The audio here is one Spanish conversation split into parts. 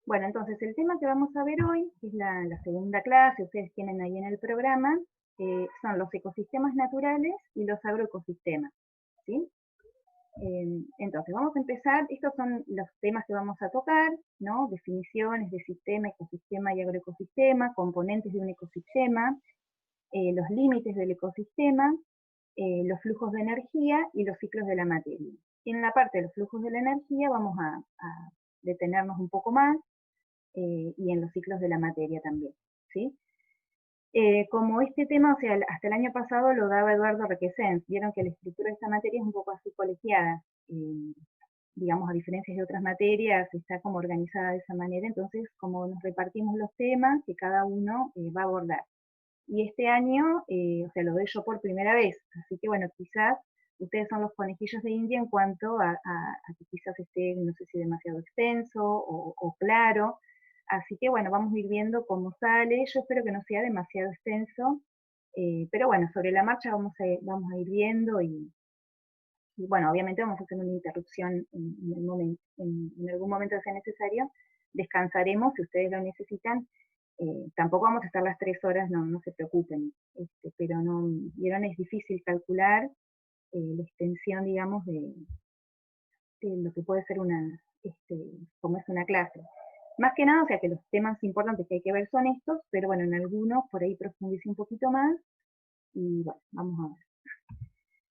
Bueno, entonces el tema que vamos a ver hoy, que es la segunda clase, ustedes tienen ahí en el programa, son los ecosistemas naturales y los agroecosistemas, ¿sí? Entonces, vamos a empezar, estos son los temas que vamos a tocar, ¿no? Definiciones de sistema, ecosistema y agroecosistema, componentes de un ecosistema, los límites del ecosistema, los flujos de energía y los ciclos de la materia. Y en la parte de los flujos de la energía vamos a detenernos un poco más, y en los ciclos de la materia también, ¿sí? Como este tema, o sea, hasta el año pasado lo daba Eduardo Requesens, vieron que la estructura de esta materia es un poco así colegiada, digamos, a diferencia de otras materias, está como organizada de esa manera, entonces como nos repartimos los temas que cada uno va a abordar. Y este año, o sea, lo doy yo por primera vez, así que bueno, quizás ustedes son los conejillos de India en cuanto a que quizás esté, no sé si demasiado extenso o claro, así que bueno, vamos a ir viendo cómo sale, yo espero que no sea demasiado extenso, pero bueno, sobre la marcha vamos a ir viendo y bueno, obviamente vamos a hacer una interrupción en algún momento que sea necesario, descansaremos si ustedes lo necesitan, tampoco vamos a estar las 3 horas, no se preocupen, pero no, vieron, es difícil calcular la extensión, digamos, de lo que puede ser como es una clase. Más que nada, o sea, que los temas importantes que hay que ver son estos, pero bueno, en algunos por ahí profundice un poquito más, y bueno, vamos a ver.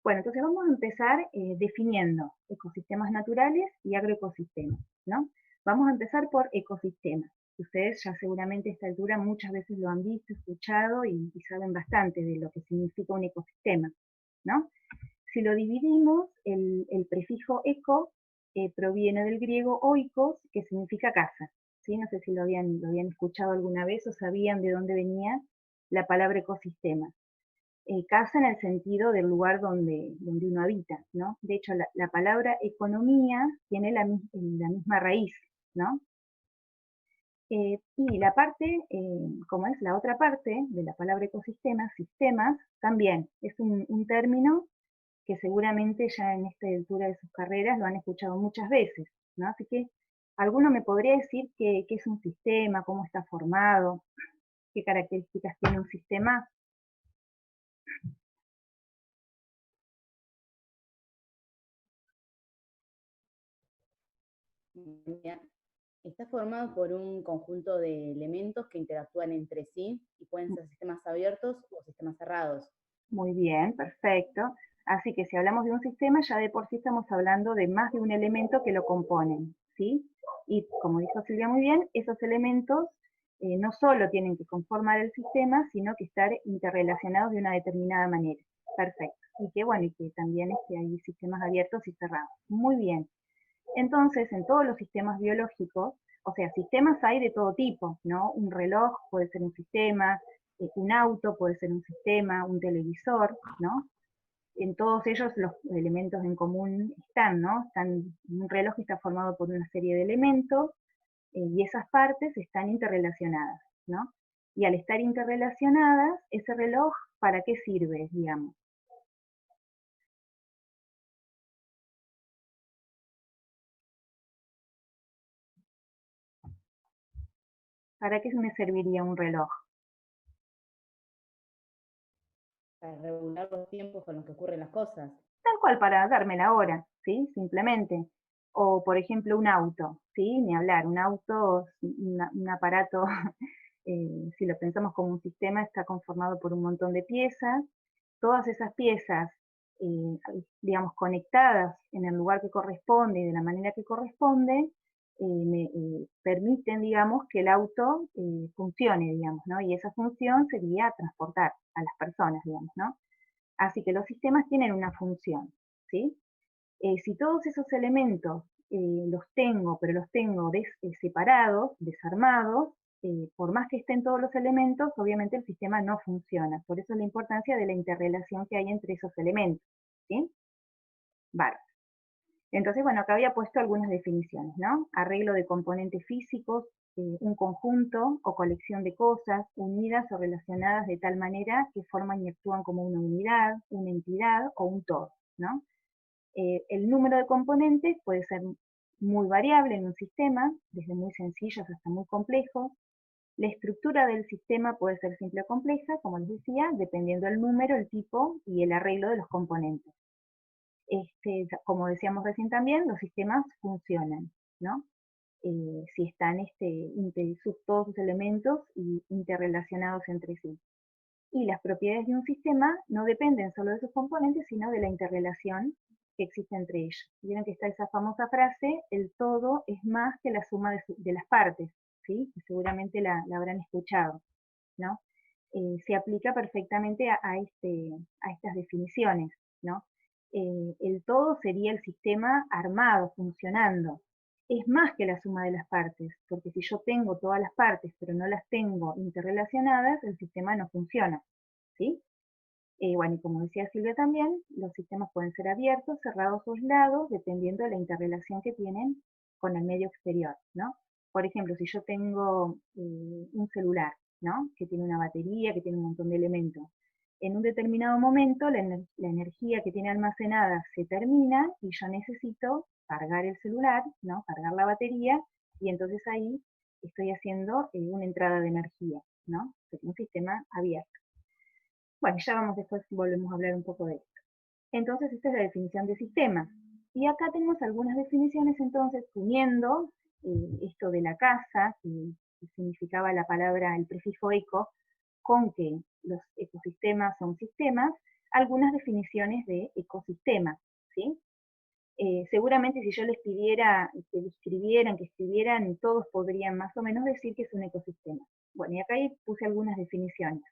Bueno, entonces vamos a empezar definiendo ecosistemas naturales y agroecosistemas, ¿no? Vamos a empezar por ecosistemas. Ustedes ya seguramente a esta altura muchas veces lo han visto, escuchado y saben bastante de lo que significa un ecosistema, ¿no? Si lo dividimos, el prefijo eco proviene del griego oikos, que significa casa, ¿sí? No sé si lo habían escuchado alguna vez o sabían de dónde venía la palabra ecosistema. Casa en el sentido del lugar donde uno habita, ¿no? De hecho, la palabra economía tiene la misma raíz, ¿no? Y la parte, como es la otra parte de la palabra ecosistema, sistemas, también es un término que seguramente ya en esta altura de sus carreras lo han escuchado muchas veces, ¿no? Así que, ¿alguno me podría decir qué es un sistema, cómo está formado, qué características tiene un sistema? Mira, está formado por un conjunto de elementos que interactúan entre sí y pueden ser sistemas abiertos o sistemas cerrados. Muy bien, perfecto. Así que si hablamos de un sistema, ya de por sí estamos hablando de más de un elemento que lo componen, ¿sí? Y como dijo Silvia muy bien, esos elementos no solo tienen que conformar el sistema, sino que estar interrelacionados de una determinada manera. Perfecto. Y que bueno, y que también hay sistemas abiertos y cerrados. Muy bien. Entonces, en todos los sistemas biológicos, o sea, sistemas hay de todo tipo, ¿no? Un reloj puede ser un sistema, un auto puede ser un sistema, un televisor, ¿no? En todos ellos los elementos en común están, ¿no? Un reloj está formado por una serie de elementos y esas partes están interrelacionadas, ¿no? Y al estar interrelacionadas, ese reloj, ¿para qué sirve, digamos? ¿Para qué me serviría un reloj? Para regular los tiempos con los que ocurren las cosas. Tal cual, para darme la hora, ¿sí? Simplemente. O, por ejemplo, un auto, ¿sí? Ni hablar, un auto, un aparato, si lo pensamos como un sistema, está conformado por un montón de piezas. Todas esas piezas, digamos, conectadas en el lugar que corresponde y de la manera que corresponde, permiten, digamos, que el auto funcione, digamos, ¿no? Y esa función sería transportar a las personas, digamos, ¿no? Así que los sistemas tienen una función, ¿sí? Si todos esos elementos los tengo, pero los tengo separados, desarmados, por más que estén todos los elementos, obviamente el sistema no funciona. Por eso es la importancia de la interrelación que hay entre esos elementos, ¿sí? Bárbaro. Entonces, bueno, acá había puesto algunas definiciones, ¿no? Arreglo de componentes físicos, un conjunto o colección de cosas unidas o relacionadas de tal manera que forman y actúan como una unidad, una entidad o un todo, ¿no? El número de componentes puede ser muy variable en un sistema, desde muy sencillos hasta muy complejos. La estructura del sistema puede ser simple o compleja, como les decía, dependiendo del número, el tipo y el arreglo de los componentes. Como decíamos recién también, los sistemas funcionan, ¿no? Si están todos sus elementos interrelacionados entre sí. Y las propiedades de un sistema no dependen solo de sus componentes, sino de la interrelación que existe entre ellos. Vieron que está esa famosa frase, el todo es más que la suma de las partes, ¿sí? Que seguramente la habrán escuchado, ¿no? Se aplica perfectamente a estas definiciones, ¿no? El todo sería el sistema armado, funcionando. Es más que la suma de las partes, porque si yo tengo todas las partes pero no las tengo interrelacionadas, el sistema no funciona, ¿sí? Bueno, y como decía Silvia también, los sistemas pueden ser abiertos, cerrados o aislados, dependiendo de la interrelación que tienen con el medio exterior, ¿no? Por ejemplo, si yo tengo un celular, ¿no? Que tiene una batería, que tiene un montón de elementos. En un determinado momento, la energía que tiene almacenada se termina y yo necesito cargar el celular, ¿no? Cargar la batería, y entonces ahí estoy haciendo una entrada de energía, ¿no? Es un sistema abierto. Bueno, ya vamos después, volvemos a hablar un poco de esto. Entonces, esta es la definición de sistema. Y acá tenemos algunas definiciones, entonces, uniendo esto de la casa, que significaba la palabra, el prefijo eco, con que los ecosistemas son sistemas, algunas definiciones de ecosistemas, ¿sí? Seguramente si yo les pidiera que describieran, que escribieran, todos podrían más o menos decir que es un ecosistema. Bueno, y acá puse algunas definiciones.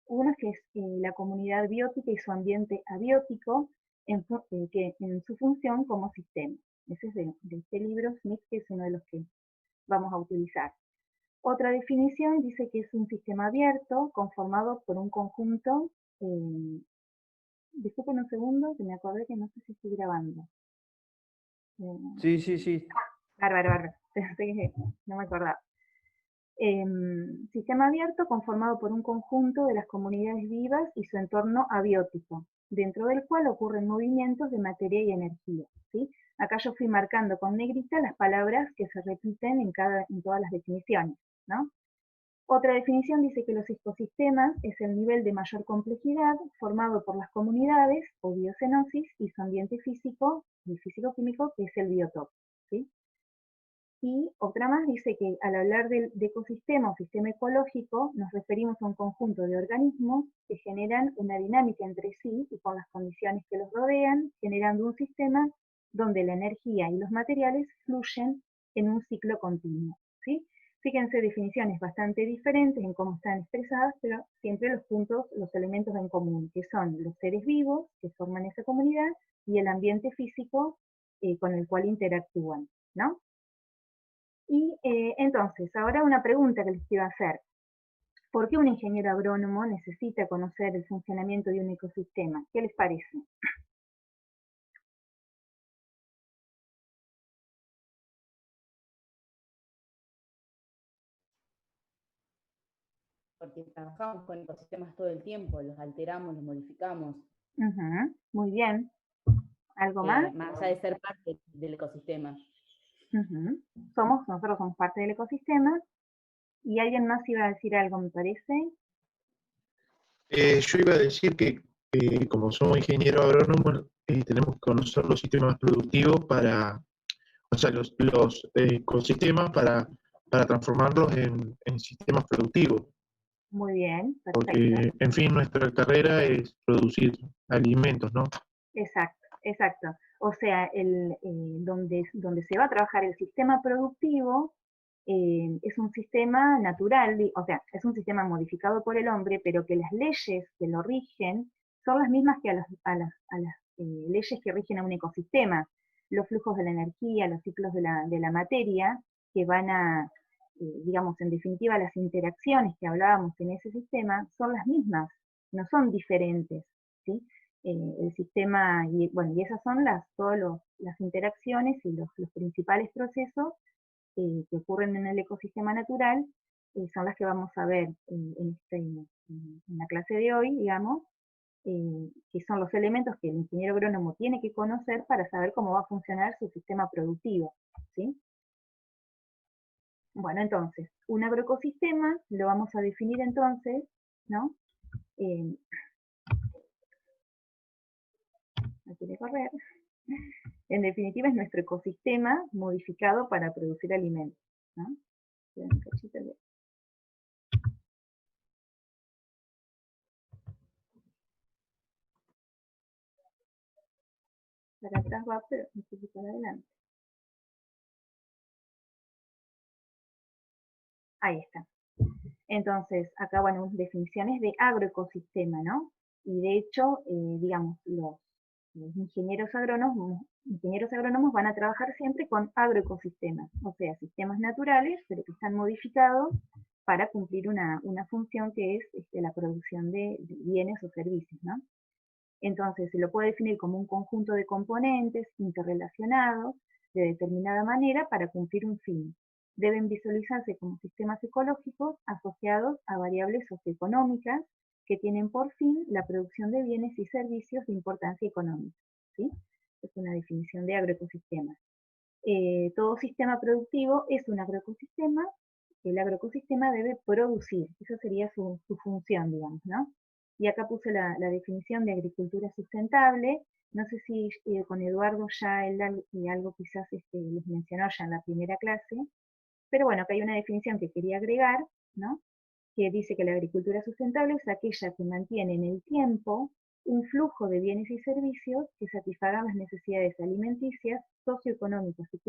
Una que es la comunidad biótica y su ambiente abiótico, que en su función como sistema. Ese es de este libro, Smith, que es uno de los que vamos a utilizar. Otra definición dice que es un sistema abierto conformado por un conjunto. Disculpen un segundo, que me acordé que no sé si estoy grabando. Sí, sí, sí. Bárbaro. Pensé que no me acordaba. Sistema abierto conformado por un conjunto de las comunidades vivas y su entorno abiótico, dentro del cual ocurren movimientos de materia y energía, ¿sí? Acá yo fui marcando con negrita las palabras que se repiten en todas las definiciones, ¿no? Otra definición dice que los ecosistemas es el nivel de mayor complejidad formado por las comunidades o biocenosis y su ambiente físico y físico-químico, que es el biotopo, ¿sí? Y otra más dice que al hablar de ecosistema o sistema ecológico nos referimos a un conjunto de organismos que generan una dinámica entre sí y con las condiciones que los rodean, generando un sistema donde la energía y los materiales fluyen en un ciclo continuo, ¿sí? Fíjense, definiciones bastante diferentes en cómo están expresadas, pero siempre los elementos en común, que son los seres vivos que forman esa comunidad y el ambiente físico con el cual interactúan, ¿no? Y entonces, ahora una pregunta que les quiero hacer. ¿Por qué un ingeniero agrónomo necesita conocer el funcionamiento de un ecosistema? ¿Qué les parece? Porque trabajamos con ecosistemas todo el tiempo, los alteramos, los modificamos. Muy bien. ¿Algo más? Más allá de ser parte del ecosistema. Nosotros somos parte del ecosistema. ¿Y alguien más iba a decir algo, me parece? Yo iba a decir que como somos ingenieros agrónomos, tenemos que conocer los sistemas productivos o sea, los ecosistemas para transformarlos en sistemas productivos. Muy bien, perfecto. Porque, en fin, nuestra carrera es producir alimentos, ¿no? Exacto. O sea, donde se va a trabajar el sistema productivo es un sistema natural, o sea, es un sistema modificado por el hombre, pero que las leyes que lo rigen son las mismas que a las leyes que rigen a un ecosistema. Los flujos de la energía, los ciclos de la materia, que van a, digamos, en definitiva, las interacciones que hablábamos en ese sistema son las mismas, no son diferentes, ¿sí? El sistema, y bueno, y esas son todas las interacciones y los principales procesos que ocurren en el ecosistema natural, son las que vamos a ver en la clase de hoy, digamos, que son los elementos que el ingeniero agrónomo tiene que conocer para saber cómo va a funcionar su sistema productivo, ¿sí? Bueno, entonces, un agroecosistema lo vamos a definir entonces, ¿no? No quiere correr. En definitiva, es nuestro ecosistema modificado para producir alimentos, ¿no? Para atrás va, pero un poquito para adelante. Ahí está. Entonces, acá, bueno, definiciones de agroecosistema, ¿no? Y de hecho, digamos, los ingenieros agrónomos van a trabajar siempre con agroecosistemas, o sea, sistemas naturales, pero que están modificados para cumplir una función que es la producción de bienes o servicios, ¿no? Entonces, se lo puede definir como un conjunto de componentes interrelacionados de determinada manera para cumplir un fin. Deben visualizarse como sistemas ecológicos asociados a variables socioeconómicas que tienen por fin la producción de bienes y servicios de importancia económica, ¿sí? Es una definición de agroecosistema. Todo sistema productivo es un agroecosistema. El agroecosistema debe producir, esa sería su función, digamos, ¿no? Y acá puse la definición de agricultura sustentable. No sé si con Eduardo ya él algo quizás les mencionó ya en la primera clase, pero bueno, acá hay una definición que quería agregar, ¿no? Que dice que la agricultura sustentable es aquella que mantiene en el tiempo un flujo de bienes y servicios que satisfagan las necesidades alimenticias, socioeconómicas y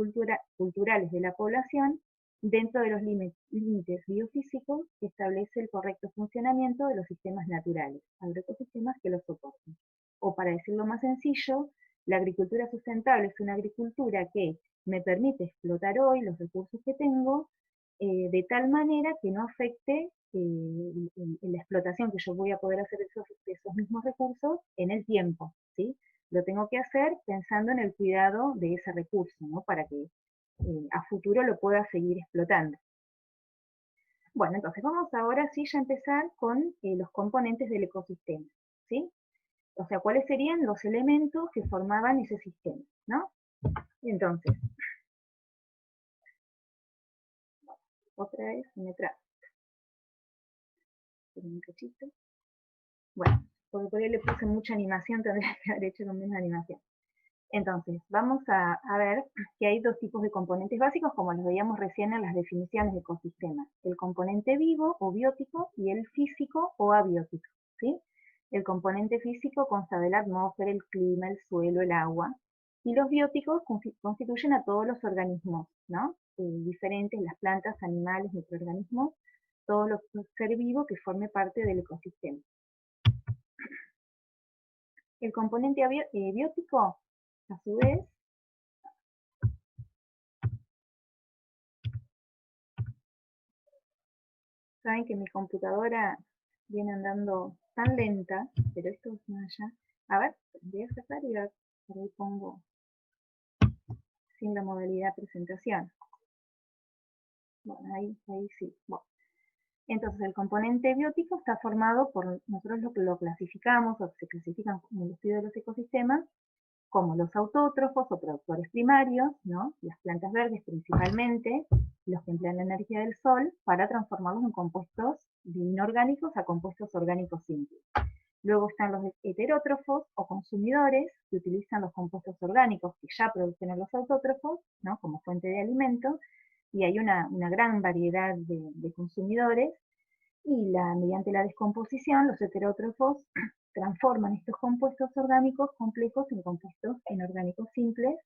culturales de la población dentro de los límites biofísicos que establece el correcto funcionamiento de los sistemas naturales, agroecosistemas que los soporten. O para decirlo más sencillo, la agricultura sustentable es una agricultura que me permite explotar hoy los recursos que tengo de tal manera que no afecte la explotación que yo voy a poder hacer de esos mismos recursos en el tiempo, ¿sí? Lo tengo que hacer pensando en el cuidado de ese recurso, ¿no? Para que a futuro lo pueda seguir explotando. Bueno, entonces vamos ahora sí ya a empezar con los componentes del ecosistema, ¿sí? O sea, ¿cuáles serían los elementos que formaban ese sistema, ¿no? Entonces, otra vez me trae. Un cachito. Bueno, porque por ahí le puse mucha animación, tendría que haber hecho con menos animación. Entonces, vamos a ver que hay dos tipos de componentes básicos, como los veíamos recién en las definiciones de ecosistemas. El componente vivo o biótico y el físico o abiótico, ¿sí? El componente físico consta de la atmósfera, el clima, el suelo, el agua. Y los bióticos constituyen a todos los organismos, ¿no? Diferentes, las plantas, animales, microorganismos, todo lo ser vivo que forme parte del ecosistema. El componente biótico, a su vez, saben que mi computadora viene andando tan lenta, pero esto es más allá. A ver, voy a sacar y por ahí pongo sin la modalidad presentación. Bueno, ahí sí. Bueno. Entonces, el componente biótico está formado por, nosotros lo clasificamos o se clasifican en el estudio de los ecosistemas como los autótrofos o productores primarios, ¿no? Las plantas verdes principalmente, los que emplean la energía del sol para transformarlos en compuestos inorgánicos a compuestos orgánicos simples. Luego están los heterótrofos o consumidores que utilizan los compuestos orgánicos que ya producen los autótrofos, ¿no? Como fuente de alimento, y hay una gran variedad de consumidores, y mediante la descomposición los heterótrofos transforman estos compuestos orgánicos complejos en compuestos inorgánicos simples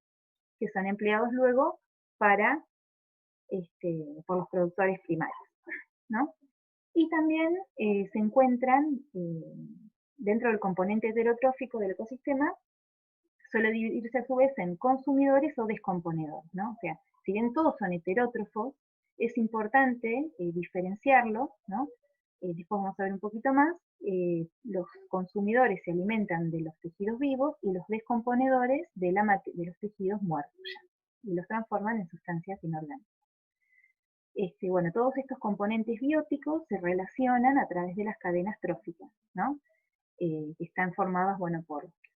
que son empleados luego para, por los productores primarios, ¿no? Y también se encuentran dentro del componente heterotrófico del ecosistema, suele dividirse a su vez en consumidores o descomponedores, ¿no? O sea, si bien todos son heterótrofos, es importante diferenciarlos, ¿no? Después vamos a ver un poquito más, los consumidores se alimentan de los tejidos vivos y los descomponedores de los tejidos muertos ya, y los transforman en sustancias inorgánicas. Bueno, todos estos componentes bióticos se relacionan a través de las cadenas tróficas, ¿no? que están formadas, bueno,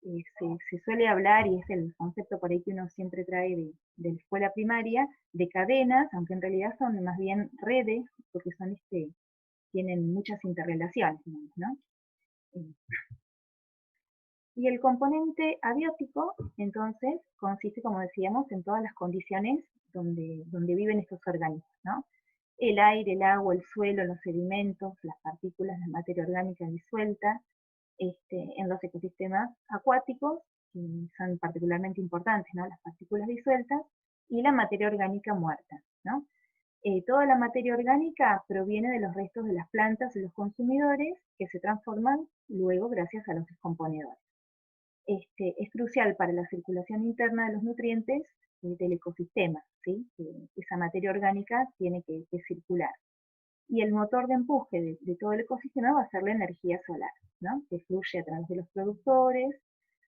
se suele hablar, y es el concepto por ahí que uno siempre trae de la escuela primaria, de cadenas, aunque en realidad son más bien redes, porque tienen muchas interrelaciones, ¿no? Y el componente abiótico, entonces, consiste, como decíamos, en todas las condiciones donde viven estos organismos, ¿no? El aire, el agua, el suelo, los sedimentos, las partículas, la materia orgánica disuelta, en los ecosistemas acuáticos, que son particularmente importantes, ¿no? Las partículas disueltas, y la materia orgánica muerta, ¿no? Toda la materia orgánica proviene de los restos de las plantas y los consumidores, que se transforman luego gracias a los descomponedores. Es crucial para la circulación interna de los nutrientes del ecosistema, ¿sí? Esa materia orgánica tiene que circular. Y el motor de empuje de todo el ecosistema va a ser la energía solar, ¿no? Que fluye a través de los productores,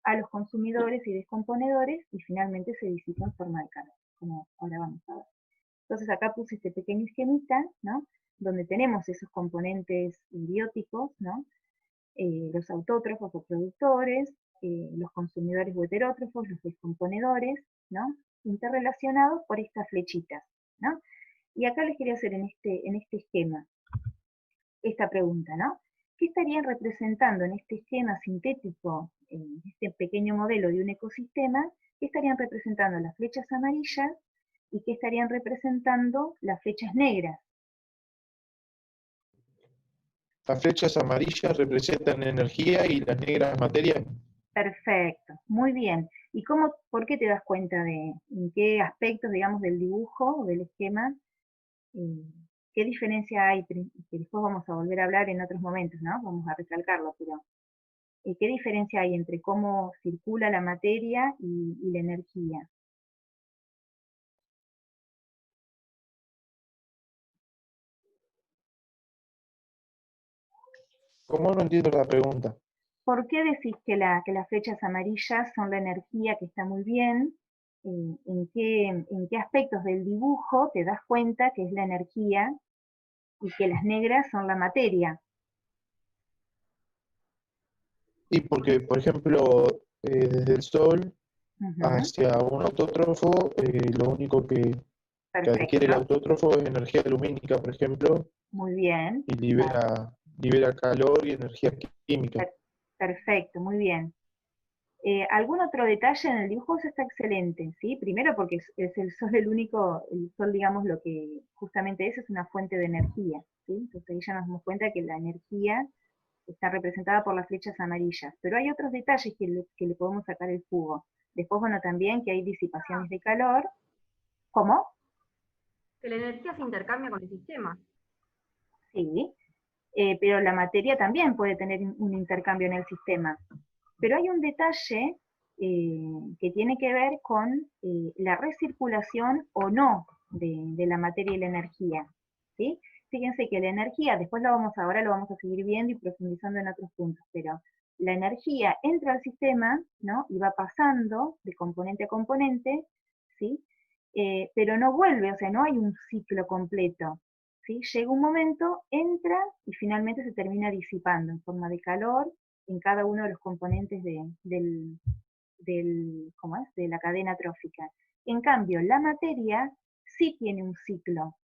a los consumidores y descomponedores, y finalmente se disipa en forma de calor, como ahora vamos a ver. Entonces acá puse este pequeño esquemita, ¿no? Donde tenemos esos componentes bióticos, ¿no? Los autótrofos o productores, los consumidores o heterótrofos, los descomponedores, ¿no? Interrelacionados por estas flechitas, ¿no? Y acá les quería hacer en este esquema esta pregunta, ¿no? ¿Qué estarían representando en este esquema sintético, en este pequeño modelo de un ecosistema? ¿Qué estarían representando las flechas amarillas y qué estarían representando las flechas negras? Las flechas amarillas representan energía y las negras materia. Perfecto, muy bien. ¿Y por qué te das cuenta en qué aspectos, digamos, del dibujo o del esquema, eh, qué diferencia hay, que después vamos a volver a hablar en otros momentos, ¿no? Vamos a recalcarlo, pero ¿qué diferencia hay entre cómo circula la materia y la energía? ¿Cómo? No entiendo la pregunta. ¿Por qué decís que las flechas amarillas son la energía, que está muy bien? ¿En qué aspectos del dibujo te das cuenta que es la energía y que las negras son la materia? Y porque, por ejemplo, desde el Sol Ujú, hacia un autótrofo, lo único que adquiere el perfecto, autótrofo es energía lumínica, por ejemplo, muy bien. y Vale, libera calor y energía química. perfecto, muy bien. ¿Algún otro detalle en el dibujo? Eso está excelente, ¿sí? Primero porque es el sol el sol, digamos, lo que justamente es una fuente de energía, ¿sí? Entonces ahí ya nos damos cuenta que la energía está representada por las flechas amarillas, pero hay otros detalles que le podemos sacar el jugo. Después, bueno, también que hay disipaciones de calor. ¿Cómo? Que la energía se intercambia con el sistema. Sí, pero la materia también puede tener un intercambio en el sistema. Pero hay un detalle que tiene que ver con la recirculación o no de la materia y la energía, ¿sí? Fíjense que la energía, ahora lo vamos a seguir viendo y profundizando en otros puntos, pero la energía entra al sistema, ¿no? Y va pasando de componente a componente, ¿sí? Pero no vuelve, o sea, no hay un ciclo completo, ¿sí? Llega un momento, entra y finalmente se termina disipando en forma de calor en cada uno de los componentes ¿cómo es? De la cadena trófica. En cambio, la materia sí tiene un ciclo,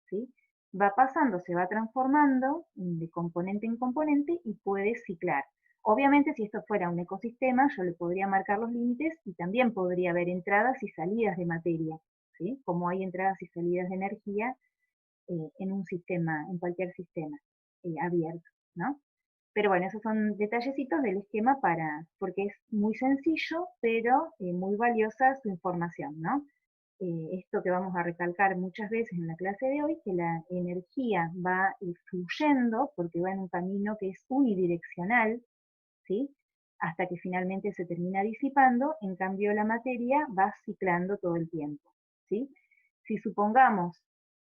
¿sí? Va pasando, se va transformando de componente en componente y puede ciclar. Obviamente, si esto fuera un ecosistema, yo le podría marcar los límites y también podría haber entradas y salidas de materia, ¿sí? Como hay entradas y salidas de energía en un sistema, en cualquier sistema abierto, ¿no? Pero bueno, esos son detallecitos del esquema porque es muy sencillo, pero muy valiosa su información, ¿no? Esto que vamos a recalcar muchas veces en la clase de hoy, que la energía va fluyendo porque va en un camino que es unidireccional, ¿sí? Hasta que finalmente se termina disipando, en cambio la materia va ciclando todo el tiempo, ¿sí? Si supongamos,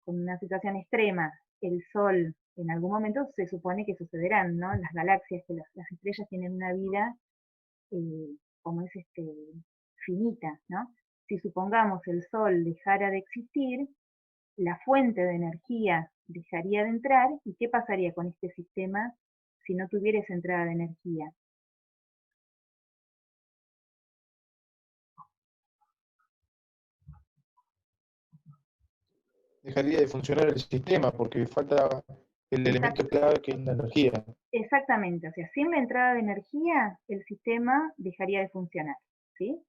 con una situación extrema, el Sol en algún momento se supone que sucederán, ¿no? Las galaxias, que las estrellas tienen una vida eh, como es finita, ¿no? Si supongamos el Sol dejara de existir, la fuente de energía dejaría de entrar, ¿y qué pasaría con este sistema si no tuviera esa entrada de energía. Dejaría de funcionar el sistema porque falta el elemento clave que es la energía. Exactamente, o sea, sin la entrada de energía, el sistema dejaría de funcionar, ¿sí?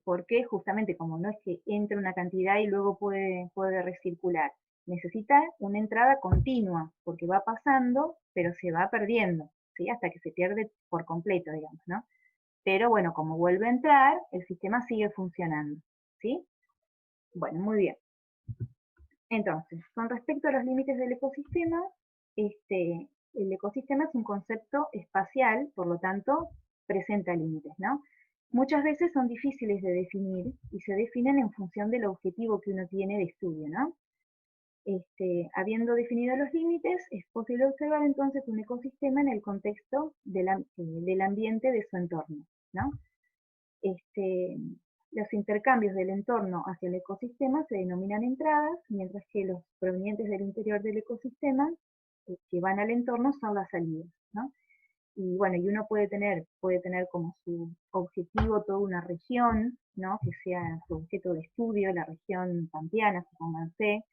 Porque justamente como no es que entre una cantidad y luego puede recircular, necesita una entrada continua, porque va pasando, pero se va perdiendo, ¿sí? Hasta que se pierde por completo, digamos, ¿no? Pero bueno, como vuelve a entrar, el sistema sigue funcionando, ¿sí? Bueno, muy bien. Entonces, con respecto a los límites del ecosistema, el ecosistema es un concepto espacial, por lo tanto, presenta límites, ¿no? Muchas veces son difíciles de definir y se definen en función del objetivo que uno tiene de estudio, ¿no? Habiendo definido los límites, es posible observar entonces un ecosistema en el contexto del ambiente de su entorno, ¿no? Los intercambios del entorno hacia el ecosistema se denominan entradas, mientras que los provenientes del interior del ecosistema, que van al entorno, son las salidas, ¿no? Y bueno, y uno puede tener como su objetivo toda una región, ¿no? Que sea su objeto de estudio, la región pampeana, supónganse,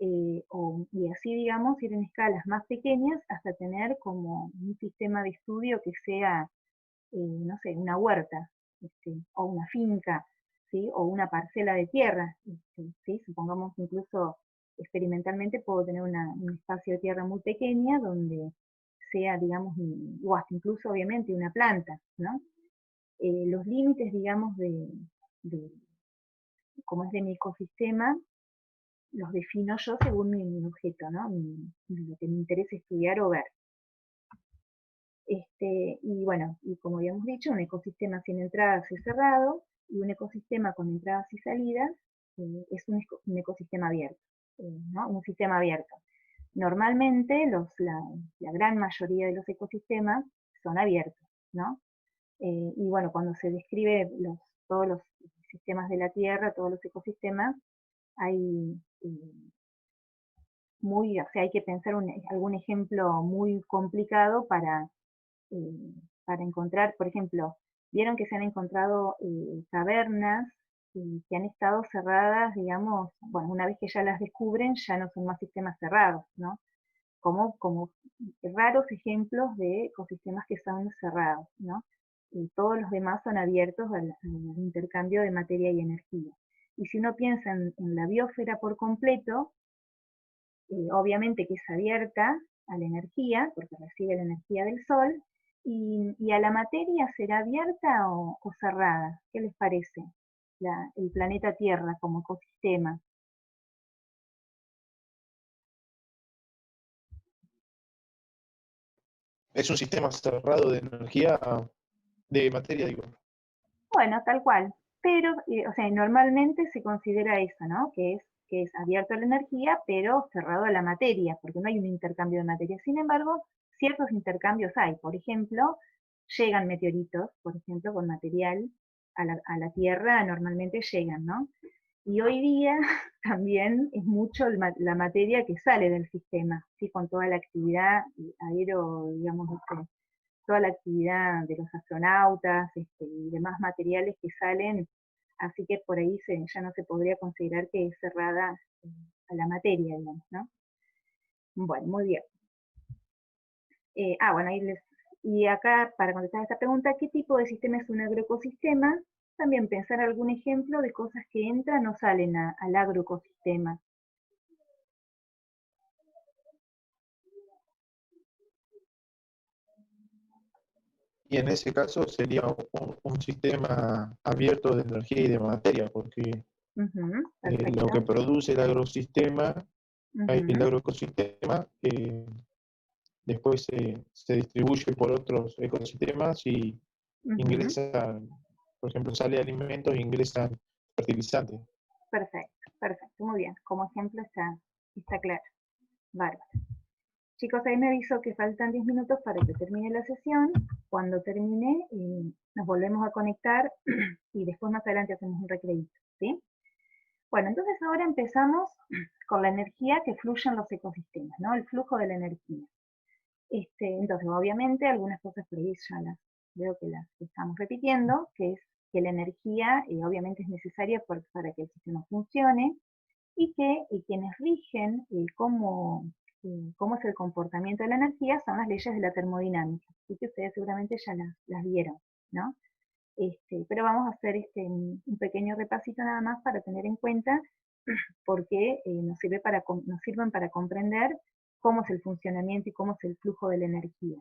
y así, digamos, ir en escalas más pequeñas hasta tener como un sistema de estudio que sea, no sé, una huerta, o una finca, ¿sí? O una parcela de tierra, ¿sí? Supongamos incluso experimentalmente puedo tener un espacio de tierra muy pequeña donde sea, digamos, o hasta incluso obviamente una planta, ¿no? Los límites, digamos, de como es de mi ecosistema, los defino yo según mi objeto, ¿no? Lo que me interesa estudiar o ver. Y bueno, y como habíamos dicho, un ecosistema sin entradas es cerrado, y un ecosistema con entradas y salidas es un ecosistema abierto, ¿no? Un sistema abierto. Normalmente la gran mayoría de los ecosistemas son abiertos, ¿no? Y bueno, cuando se describe todos los sistemas de la Tierra, todos los ecosistemas, hay o sea, hay que pensar algún ejemplo muy complicado para encontrar, por ejemplo, vieron que se han encontrado cavernas que han estado cerradas, digamos, bueno, una vez que ya las descubren, ya no son más sistemas cerrados, ¿no? Como raros ejemplos de ecosistemas que son cerrados, ¿no? Y todos los demás son abiertos al intercambio de materia y energía. Y si uno piensa en la biosfera por completo, obviamente que es abierta a la energía, porque recibe la energía del sol, y a la materia será abierta o cerrada. ¿Qué les parece? El planeta Tierra como ecosistema. Es un sistema cerrado de energía, de materia, digo. Bueno, tal cual. Pero, o sea, normalmente se considera eso, ¿no? Que es abierto a la energía, pero cerrado a la materia, porque no hay un intercambio de materia. Sin embargo, ciertos intercambios hay. Por ejemplo, llegan meteoritos, por ejemplo, con material a la Tierra, normalmente llegan, ¿no? Y hoy día también es mucho la materia que sale del sistema, ¿sí? Con toda la actividad aero, digamos, toda la actividad de los astronautas y demás materiales que salen, así que por ahí ya no se podría considerar que es cerrada a la materia, digamos, ¿no? Bueno, muy bien. Bueno, y acá para contestar esta pregunta, ¿qué tipo de sistema es un agroecosistema? También pensar algún ejemplo de cosas que entran o salen al agroecosistema. Y en ese caso sería un sistema abierto de energía y de materia, porque lo que Perfecto. produce el agrosistema, el Ujú, agroecosistema, después se distribuye por otros ecosistemas y ujú. ingresan, por ejemplo, sale alimentos e ingresan fertilizantes. Perfecto, perfecto, muy bien. Como ejemplo está claro. Bárbaro. Chicos, ahí me avisó que faltan 10 minutos para que termine la sesión. Cuando termine, nos volvemos a conectar y después más adelante hacemos un recreíto, ¿sí? Bueno, entonces ahora empezamos con la energía que fluye en los ecosistemas, ¿no? El flujo de la energía. Entonces, obviamente, algunas cosas por ahí ya las veo que las estamos repitiendo, que es que la energía obviamente es necesaria para que el sistema funcione, y que quienes rigen cómo es el comportamiento de la energía son las leyes de la termodinámica, así que ustedes seguramente ya las vieron, ¿no? Pero vamos a hacer un pequeño repasito nada más para tener en cuenta porque nos sirven para comprender cómo es el funcionamiento y cómo es el flujo de la energía.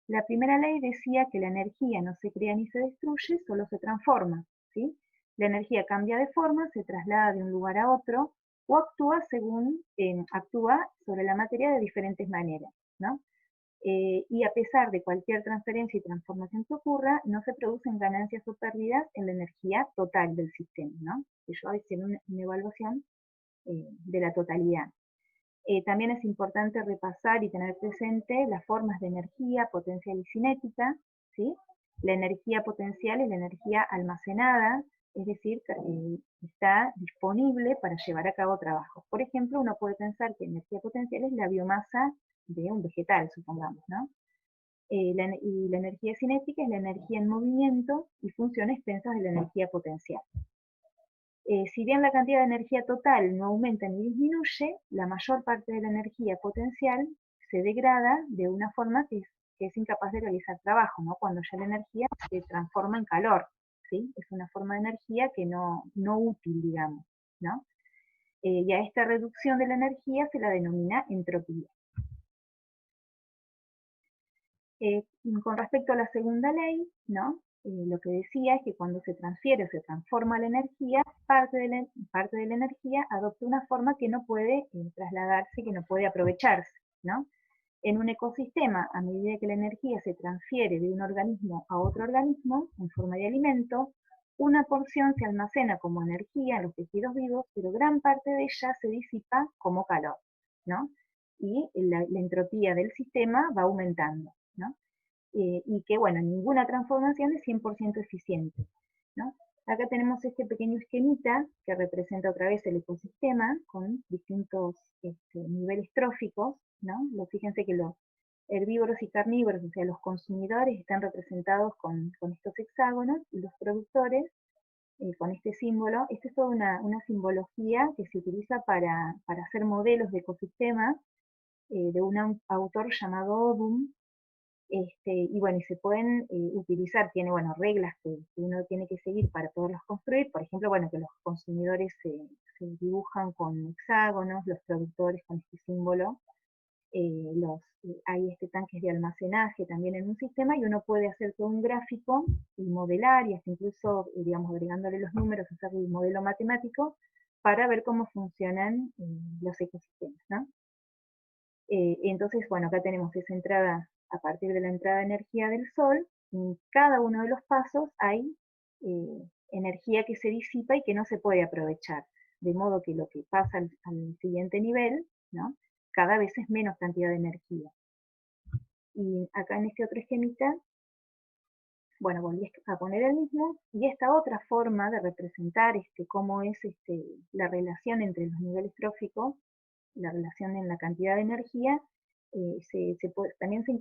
La primera ley decía que la energía no se crea ni se destruye, solo se transforma, ¿sí? La energía cambia de forma, se traslada de un lugar a otro o actúa sobre la materia de diferentes maneras, ¿no? Y a pesar de cualquier transferencia y transformación que ocurra, no se producen ganancias o pérdidas en la energía total del sistema, ¿no? Que yo hice una evaluación de la totalidad. También es importante repasar y tener presente las formas de energía potencial y cinética, ¿sí? La energía potencial es la energía almacenada, es decir, está disponible para llevar a cabo trabajos. Por ejemplo, uno puede pensar que energía potencial es la biomasa de un vegetal, supongamos, ¿no? Y la energía cinética es la energía en movimiento y funciona a expensas de la energía potencial. Si bien la cantidad de energía total no aumenta ni disminuye, la mayor parte de la energía potencial se degrada de una forma que es incapaz de realizar trabajo, ¿no? Cuando ya la energía se transforma en calor, ¿sí? Es una forma de energía que no útil, digamos, ¿no? Y a esta reducción de la energía se la denomina entropía. Con respecto a la segunda ley, ¿no? Lo que decía es que cuando se transfiere o se transforma la energía, parte de la energía adopta una forma que no puede trasladarse, que no puede aprovecharse, ¿no? En un ecosistema, a medida que la energía se transfiere de un organismo a otro organismo en forma de alimento, una porción se almacena como energía en los tejidos vivos, pero gran parte de ella se disipa como calor, ¿no? Y la entropía del sistema va aumentando, ¿no? Y que, bueno, ninguna transformación es 100% eficiente, ¿no? Acá tenemos este pequeño esquemita que representa otra vez el ecosistema con distintos niveles tróficos, ¿no? Fíjense que los herbívoros y carnívoros, o sea, los consumidores están representados con estos hexágonos y los productores con este símbolo. Esta es toda una simbología que se utiliza para hacer modelos de ecosistemas de un autor llamado Odum, y bueno, y se pueden utilizar, tiene, bueno, reglas que uno tiene que seguir para poderlos construir, por ejemplo, bueno, que los consumidores se dibujan con hexágonos, los productores con este símbolo, hay tanques de almacenaje también en un sistema, y uno puede hacer todo un gráfico y modelar, y hasta incluso, digamos, agregándole los números, hacer un modelo matemático para ver cómo funcionan los ecosistemas, ¿no? Entonces, bueno, acá tenemos esa entrada, a partir de la entrada de energía del Sol, en cada uno de los pasos hay energía que se disipa y que no se puede aprovechar, de modo que lo que pasa al siguiente nivel, ¿no? Cada vez es menos cantidad de energía. Y acá en este otro esquemita, bueno, volví a poner el mismo, y esta otra forma de representar cómo es la relación entre los niveles tróficos, la relación en la cantidad de energía, también se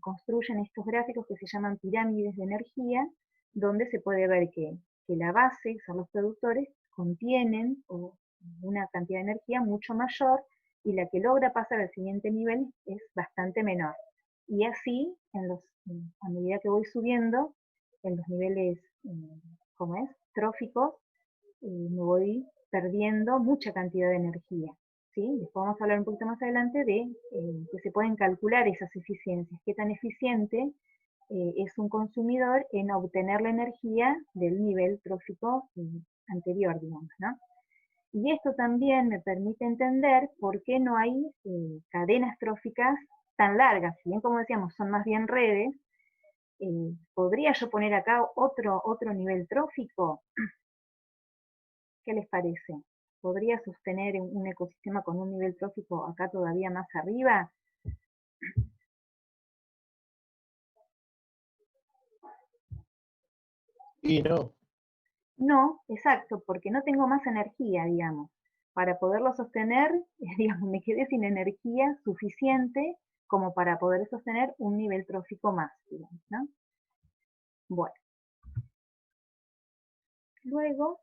construyen estos gráficos que se llaman pirámides de energía, donde se puede ver que la base, que son los productores, contienen una cantidad de energía mucho mayor, y la que logra pasar al siguiente nivel es bastante menor. Y así, a medida que voy subiendo, en los niveles, ¿cómo es?, tróficos, me voy perdiendo mucha cantidad de energía, ¿sí? Después vamos a hablar un poquito más adelante de que se pueden calcular esas eficiencias, qué tan eficiente es un consumidor en obtener la energía del nivel trófico anterior, digamos, ¿no? Y esto también me permite entender por qué no hay cadenas tróficas tan largas. Si bien, como decíamos, son más bien redes, ¿podría yo poner acá otro nivel trófico? ¿Qué les parece? ¿Podría sostener un ecosistema con un nivel trófico acá todavía más arriba? Y no, No, exacto, porque no tengo más energía, digamos. Para poderlo sostener, digamos, me quedé sin energía suficiente como para poder sostener un nivel trófico más, digamos, ¿no? Bueno, luego,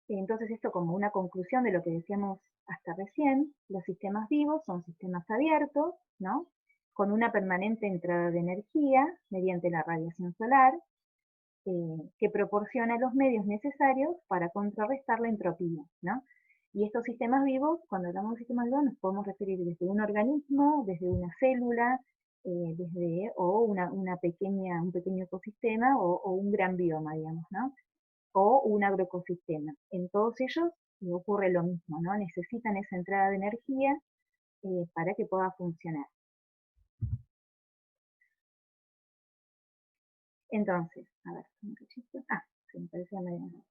entonces esto como una conclusión de lo que decíamos hasta recién, los sistemas vivos son sistemas abiertos, ¿no? Con una permanente entrada de energía mediante la radiación solar, que proporciona los medios necesarios para contrarrestar la entropía, ¿no? Y estos sistemas vivos, cuando hablamos de sistemas vivos, nos podemos referir desde un organismo, desde una célula, o un pequeño ecosistema o un gran bioma, digamos, ¿no? O un agroecosistema. En todos ellos ocurre lo mismo, ¿no? Necesitan esa entrada de energía para que pueda funcionar. Entonces, a ver, un cachito. Se me parecía medio.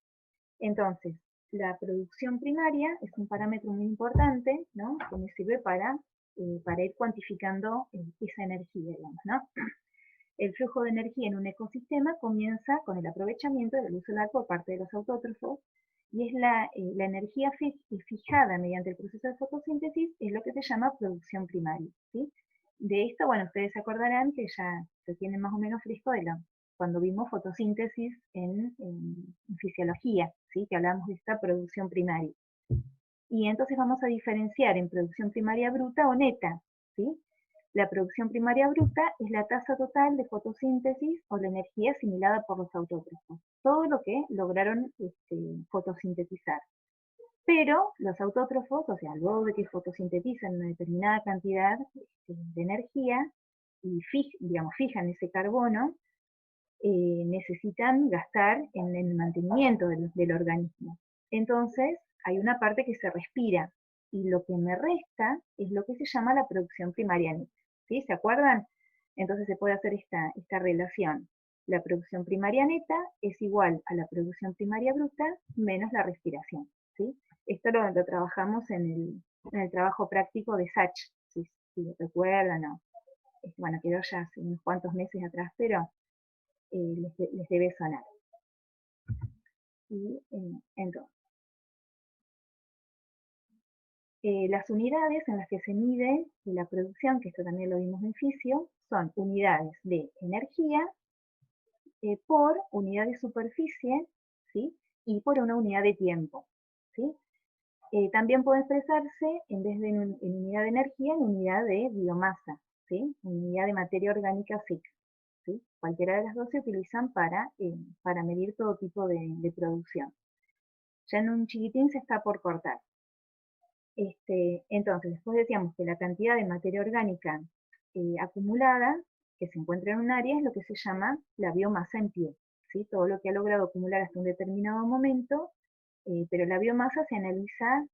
Entonces, la producción primaria es un parámetro muy importante, ¿no? Que me sirve para ir cuantificando esa energía, digamos, ¿no? El flujo de energía en un ecosistema comienza con el aprovechamiento de la luz solar por parte de los autótrofos, y es la energía fijada mediante el proceso de fotosíntesis, es lo que se llama producción primaria, ¿sí? De esto, bueno, ustedes se acordarán que ya se tienen más o menos fresco cuando vimos fotosíntesis en fisiología, ¿sí? Que hablamos de esta producción primaria. Y entonces vamos a diferenciar en producción primaria bruta o neta, ¿sí? La producción primaria bruta es la tasa total de fotosíntesis o la energía asimilada por los autótrofos, todo lo que lograron fotosintetizar. Pero los autótrofos, o sea, luego de que fotosintetizan una determinada cantidad de energía y fijan ese carbono, necesitan gastar en el mantenimiento del organismo. Entonces, hay una parte que se respira, y lo que me resta es lo que se llama la producción primaria neta. ¿Sí? ¿Se acuerdan? Entonces se puede hacer esta relación. La producción primaria neta es igual a la producción primaria bruta menos la respiración. ¿Sí? Esto lo trabajamos en el trabajo práctico de Sach, si recuerdan, o bueno, quedó ya hace unos cuantos meses atrás, pero les debe sonar. Y entonces, las unidades en las que se mide la producción, que esto también lo vimos en fisio, son unidades de energía por unidad de superficie, ¿sí? Y por una unidad de tiempo, ¿sí? También puede expresarse, en vez de en unidad de energía, en unidad de biomasa, ¿sí? Unidad de materia orgánica seca. ¿Sí? Cualquiera de las dos se utilizan para medir todo tipo de producción. Ya en un chiquitín se está por cortar. Entonces, después decíamos que la cantidad de materia orgánica acumulada que se encuentra en un área es lo que se llama la biomasa en pie, ¿sí? Todo lo que ha logrado acumular hasta un determinado momento, pero la biomasa se analiza,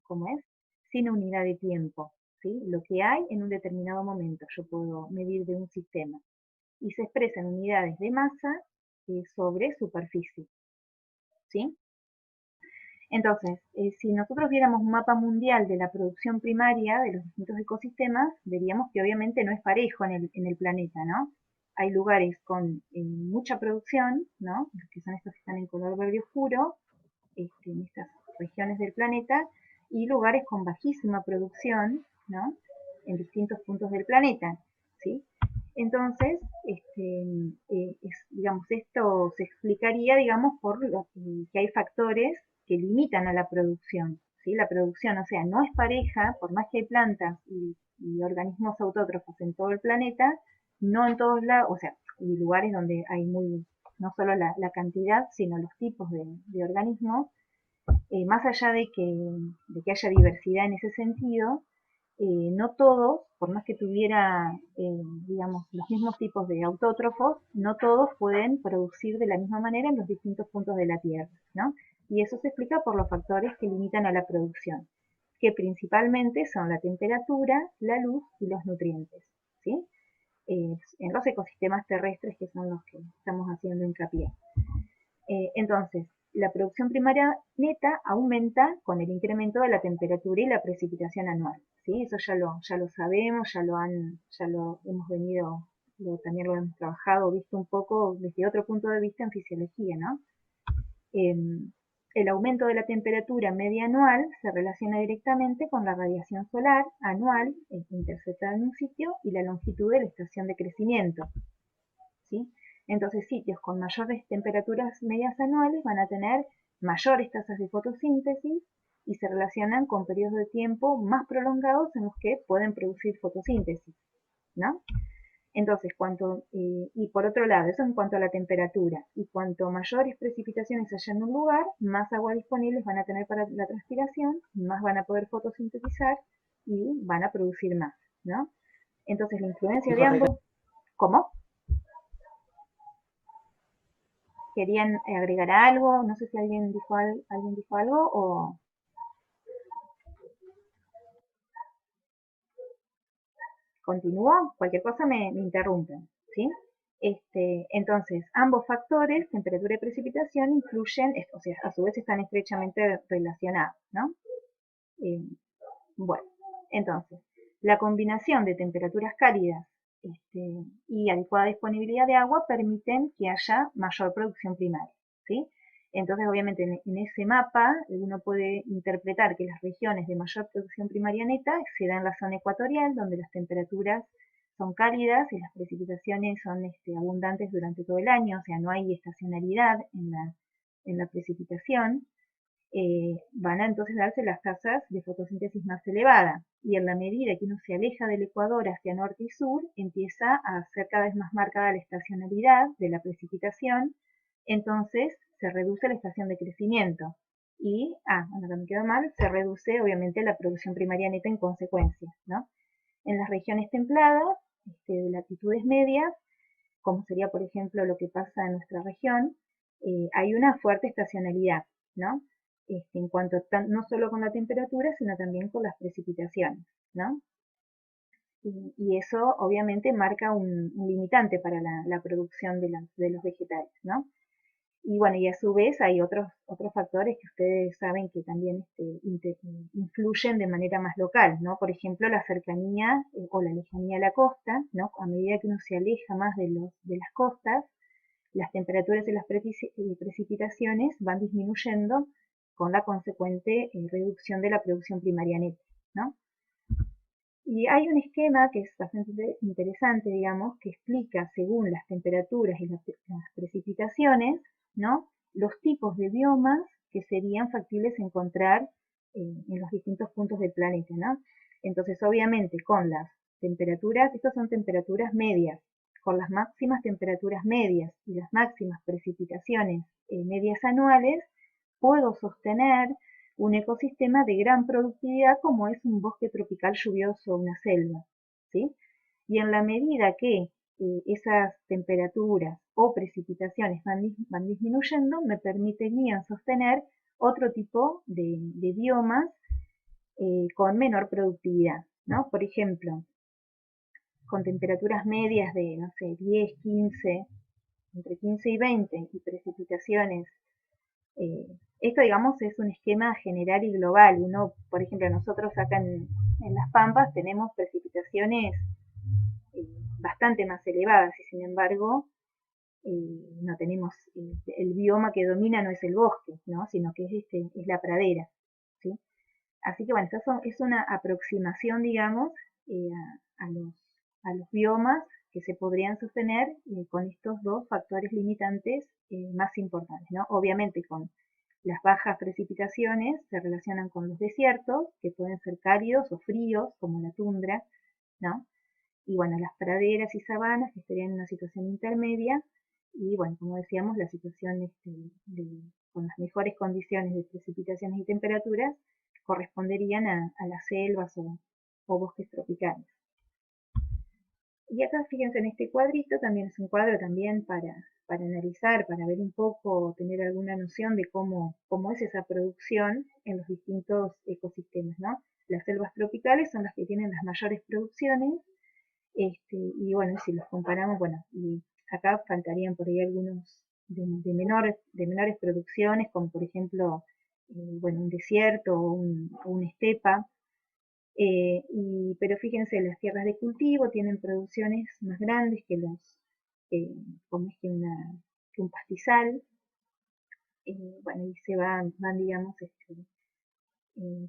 ¿cómo es? Sin unidad de tiempo, ¿sí? Lo que hay en un determinado momento, yo puedo medir de un sistema. Y se expresa en unidades de masa sobre superficie, ¿sí? Entonces, si nosotros viéramos un mapa mundial de la producción primaria de los distintos ecosistemas, veríamos que obviamente no es parejo en el planeta, ¿no? Hay lugares con mucha producción, ¿no? Que son estos que están en color verde oscuro, en estas regiones del planeta, y lugares con bajísima producción, ¿no? En distintos puntos del planeta, ¿sí? Entonces, digamos, esto se explicaría, digamos, por que hay factores que limitan a la producción, ¿sí? La producción, o sea, no es pareja, por más que hay plantas y organismos autótrofos en todo el planeta, no en todos lados, o sea, hay lugares donde hay no solo la cantidad, sino los tipos de organismos, más allá de que haya diversidad en ese sentido, no todos, por más que tuviera, digamos, los mismos tipos de autótrofos, no todos pueden producir de la misma manera en los distintos puntos de la Tierra, ¿no? Y eso se explica por los factores que limitan a la producción, que principalmente son la temperatura, la luz y los nutrientes, ¿sí? En los ecosistemas terrestres, que son los que estamos haciendo hincapié. Entonces, la producción primaria neta aumenta con el incremento de la temperatura y la precipitación anual, ¿sí? Eso ya lo sabemos, ya lo hemos venido, también lo hemos trabajado, visto un poco desde otro punto de vista en fisiología, ¿no? el aumento de la temperatura media anual se relaciona directamente con la radiación solar anual interceptada en un sitio y la longitud de la estación de crecimiento, ¿sí? Entonces, sitios con mayores temperaturas medias anuales van a tener mayores tasas de fotosíntesis y se relacionan con periodos de tiempo más prolongados en los que pueden producir fotosíntesis, ¿no? Entonces, y por otro lado, eso en cuanto a la temperatura, y cuanto mayores precipitaciones haya en un lugar, más agua disponibles van a tener para la transpiración, más van a poder fotosintetizar y van a producir más, ¿no? Entonces, la influencia de ambos... ¿Cómo? ¿Querían agregar algo? No sé si alguien dijo algo o... ¿Continúo? Cualquier cosa me interrumpen, ¿sí? Entonces, ambos factores, temperatura y precipitación, influyen, o sea, a su vez están estrechamente relacionados, ¿no? Eh, bueno, entonces, la combinación de temperaturas cálidas y adecuada disponibilidad de agua permiten que haya mayor producción primaria, ¿sí? Entonces, obviamente, en ese mapa uno puede interpretar que las regiones de mayor producción primaria neta se dan en la zona ecuatorial, donde las temperaturas son cálidas y las precipitaciones son abundantes durante todo el año, o sea, no hay estacionalidad en la precipitación. Van a entonces darse las tasas de fotosíntesis más elevadas. Y en la medida que uno se aleja del Ecuador hacia norte y sur, empieza a ser cada vez más marcada la estacionalidad de la precipitación, entonces se reduce la estación de crecimiento. Y, bueno, me quedó mal, se reduce obviamente la producción primaria neta en consecuencia, ¿no? En las regiones templadas, de latitudes medias, como sería por ejemplo lo que pasa en nuestra región, hay una fuerte estacionalidad, ¿no? En cuanto no solo con la temperatura, sino también con las precipitaciones, ¿no? Y eso obviamente marca un limitante para la producción de los vegetales, ¿no? Y bueno, y a su vez hay otros factores que ustedes saben que también influyen de manera más local, ¿no? Por ejemplo, la cercanía o la lejanía a la costa, ¿no? A medida que uno se aleja más de las costas, las temperaturas y las precipitaciones van disminuyendo con la consecuente reducción de la producción primaria neta, ¿no? Y hay un esquema que es bastante interesante, digamos, que explica según las temperaturas y las precipitaciones, ¿no? Los tipos de biomas que serían factibles encontrar en los distintos puntos del planeta, ¿no? Entonces, obviamente, con las temperaturas, estas son temperaturas medias, con las máximas temperaturas medias y las máximas precipitaciones medias anuales, puedo sostener un ecosistema de gran productividad como es un bosque tropical lluvioso o una selva, ¿sí? Y en la medida que esas temperaturas o precipitaciones van disminuyendo, me permitirían sostener otro tipo de biomas con menor productividad, ¿no? Por ejemplo, con temperaturas medias de, no sé, 10, 15, entre 15 y 20, y precipitaciones. Esto, digamos, es un esquema general y global. Uno, por ejemplo, nosotros acá en Las Pampas tenemos precipitaciones bastante más elevadas y sin embargo no tenemos, el bioma que domina no es el bosque, ¿no? Sino que es la pradera, ¿sí? Así que bueno, es una aproximación, digamos, a los biomas que se podrían sostener con estos dos factores limitantes más importantes, ¿no? Obviamente con las bajas precipitaciones se relacionan con los desiertos, que pueden ser cálidos o fríos, como la tundra, ¿no? Y bueno, las praderas y sabanas que estarían en una situación intermedia, y bueno, como decíamos, la situación con las mejores condiciones de precipitaciones y temperaturas corresponderían a las selvas o bosques tropicales. Y acá fíjense en este cuadrito, también es un cuadro también para analizar, para ver un poco, tener alguna noción de cómo es esa producción en los distintos ecosistemas, ¿no? Las selvas tropicales son las que tienen las mayores producciones, y bueno, si los comparamos, bueno, y acá faltarían por ahí algunos de menores producciones, como por ejemplo, bueno, un desierto o una estepa, pero fíjense, las tierras de cultivo tienen producciones más grandes que como es que un pastizal, bueno, y se van digamos,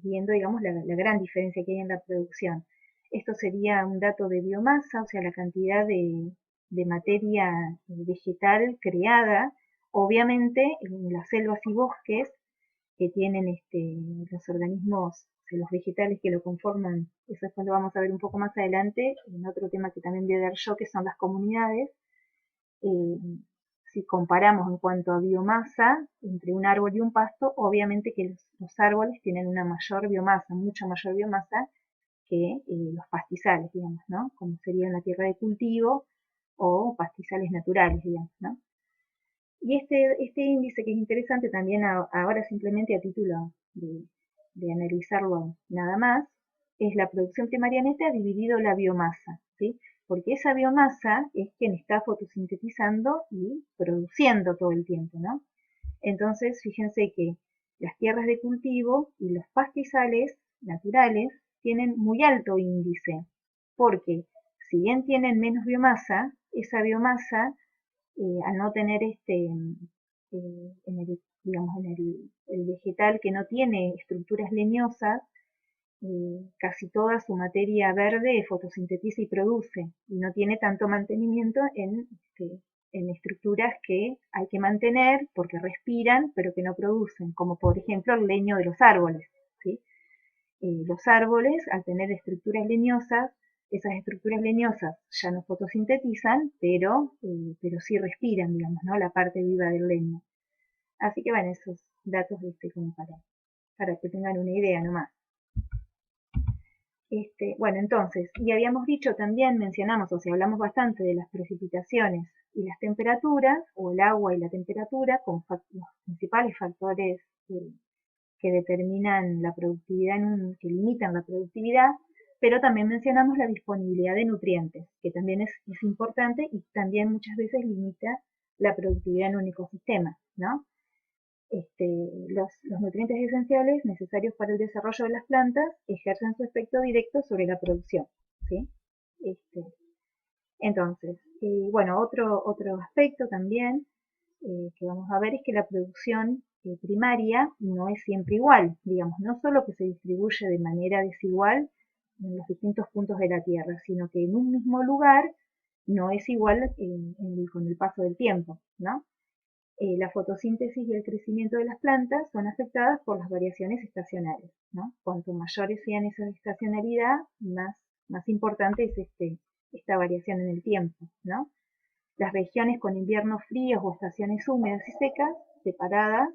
viendo, digamos, la gran diferencia que hay en la producción. Esto sería un dato de biomasa, o sea, la cantidad de materia vegetal creada, obviamente en las selvas y bosques que tienen los organismos, los vegetales que lo conforman, eso después lo vamos a ver un poco más adelante, en otro tema que también voy a dar yo, que son las comunidades. eh, si comparamos en cuanto a biomasa entre un árbol y un pasto, obviamente que los árboles tienen una mayor biomasa, mucha mayor biomasa que los pastizales, digamos, ¿no? Como sería la tierra de cultivo o pastizales naturales, digamos, ¿no? Y este índice que es interesante también ahora simplemente a título de analizarlo nada más, es la producción primaria neta dividido la biomasa, ¿sí? Porque esa biomasa es quien está fotosintetizando y produciendo todo el tiempo, ¿no? Entonces, fíjense que las tierras de cultivo y los pastizales naturales tienen muy alto índice, porque si bien tienen menos biomasa, esa biomasa al no tener en el, digamos, en el vegetal que no tiene estructuras leñosas, casi toda su materia verde fotosintetiza y produce, y no tiene tanto mantenimiento en estructuras que hay que mantener porque respiran, pero que no producen, como por ejemplo el leño de los árboles, ¿sí? Los árboles, al tener estructuras leñosas, esas estructuras leñosas ya no fotosintetizan, pero sí respiran, digamos, ¿no? La parte viva del leño. Así que bueno, esos datos como para que tengan una idea nomás. Bueno, entonces, y habíamos dicho también, mencionamos, o sea, hablamos bastante de las precipitaciones y las temperaturas, o el agua y la temperatura, como los principales factores que determinan la productividad, que limitan la productividad, pero también mencionamos la disponibilidad de nutrientes, que también es importante y también muchas veces limita la productividad en un ecosistema, ¿no? Los nutrientes esenciales necesarios para el desarrollo de las plantas ejercen su efecto directo sobre la producción, ¿sí? Entonces, bueno, otro aspecto también que vamos a ver es que la producción primaria no es siempre igual, digamos, no solo que se distribuye de manera desigual en los distintos puntos de la Tierra, sino que en un mismo lugar no es igual con el paso del tiempo, ¿no? La fotosíntesis y el crecimiento de las plantas son afectadas por las variaciones estacionales, ¿no? Cuanto mayores sean esa estacionalidad, más importante es esta variación en el tiempo, ¿no? Las regiones con inviernos fríos o estaciones húmedas y secas, separadas,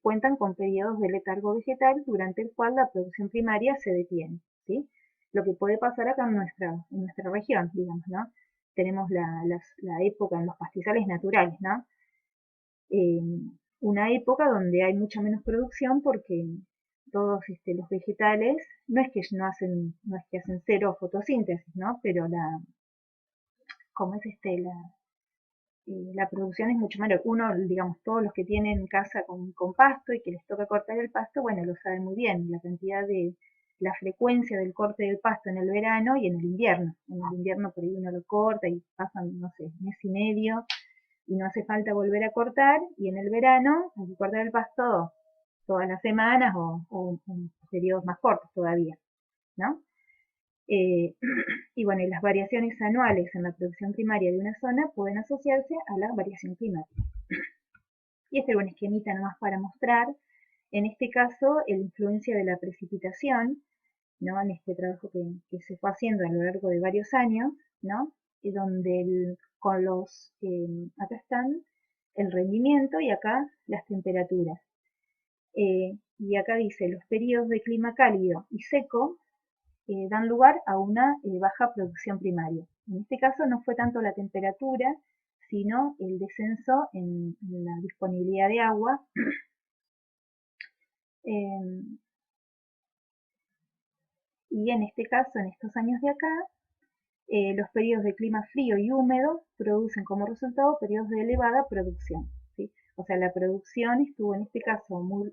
cuentan con periodos de letargo vegetal durante el cual la producción primaria se detiene, ¿sí? Lo que puede pasar acá en nuestra región, digamos, ¿no? Tenemos la época en los pastizales naturales, ¿no? Eh, una época donde hay mucha menos producción porque todos los vegetales, no es que hacen cero fotosíntesis, ¿no? Pero como es la producción es mucho menor. Uno, digamos, todos los que tienen casa con pasto y que les toca cortar el pasto, bueno, lo saben muy bien, la frecuencia del corte del pasto en el verano y en el invierno. En el invierno por ahí uno lo corta y pasan, no sé, mes y medio y no hace falta volver a cortar, y en el verano hay que cortar el pasto todas las semanas o en periodos más cortos todavía, ¿no? Eh, y bueno, y las variaciones anuales en la producción primaria de una zona pueden asociarse a la variación climática. Y este era un esquemita nomás para mostrar, en este caso, la influencia de la precipitación, ¿no? En este trabajo que se fue haciendo a lo largo de varios años, ¿no? Y donde acá están el rendimiento y acá las temperaturas. Y acá dice, los periodos de clima cálido y seco dan lugar a una baja producción primaria. En este caso no fue tanto la temperatura, sino el descenso en la disponibilidad de agua. Y en este caso, en estos años de acá, los periodos de clima frío y húmedo producen como resultado periodos de elevada producción, ¿sí? O sea, la producción estuvo en este caso muy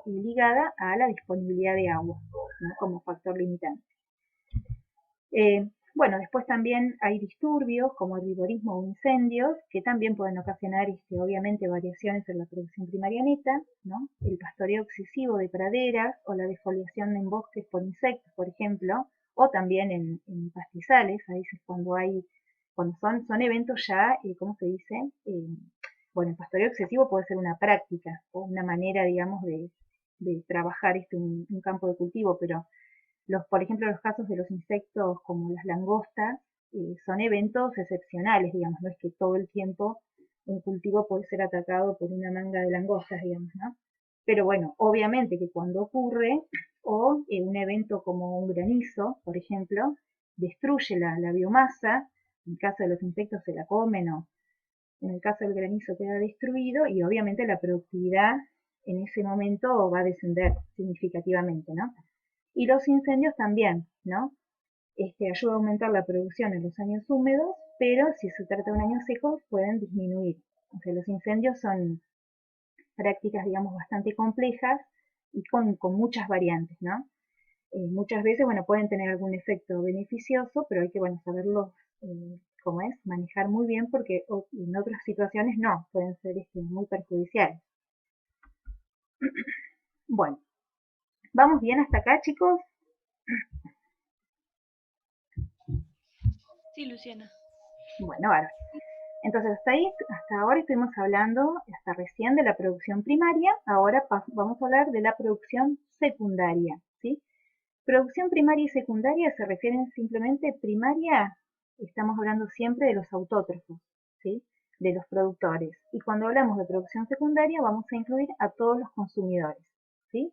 ligada a la disponibilidad de agua, ¿no? Como factor limitante. Bueno, después también hay disturbios como herbivorismo o incendios que también pueden ocasionar obviamente variaciones en la producción primaria neta, ¿no? El pastoreo excesivo de praderas o la defoliación en bosques por insectos, por ejemplo, o también en pastizales, a veces cuando son eventos ya, ¿cómo se dice? Bueno, el pastoreo excesivo puede ser una práctica o una manera, digamos, de trabajar un campo de cultivo, pero por ejemplo, los casos de los insectos como las langostas son eventos excepcionales, digamos, no es que todo el tiempo un cultivo puede ser atacado por una manga de langostas, digamos, ¿no? Pero bueno, obviamente que cuando ocurre, o un evento como un granizo, por ejemplo, destruye la biomasa, en el caso de los insectos se la comen o en el caso del granizo queda destruido y obviamente la productividad en ese momento va a descender significativamente, ¿no? Y los incendios también, ¿no? Ayuda a aumentar la producción en los años húmedos, pero si se trata de un año seco pueden disminuir. O sea, los incendios son prácticas, digamos, bastante complejas y con muchas variantes, ¿no? Muchas veces, bueno, pueden tener algún efecto beneficioso, pero hay que, bueno, saberlo, cómo es, manejar muy bien porque en otras situaciones no, pueden ser muy perjudiciales. Bueno, ¿vamos bien hasta acá, chicos? Sí, Luciana. Bueno, ahora. Entonces, hasta ahora estuvimos hablando, hasta recién, de la producción primaria. Ahora vamos a hablar de la producción secundaria, ¿sí? Producción primaria y secundaria se refieren simplemente primaria, estamos hablando siempre de los autótrofos, ¿sí? De los productores. Y cuando hablamos de producción secundaria vamos a incluir a todos los consumidores, ¿sí?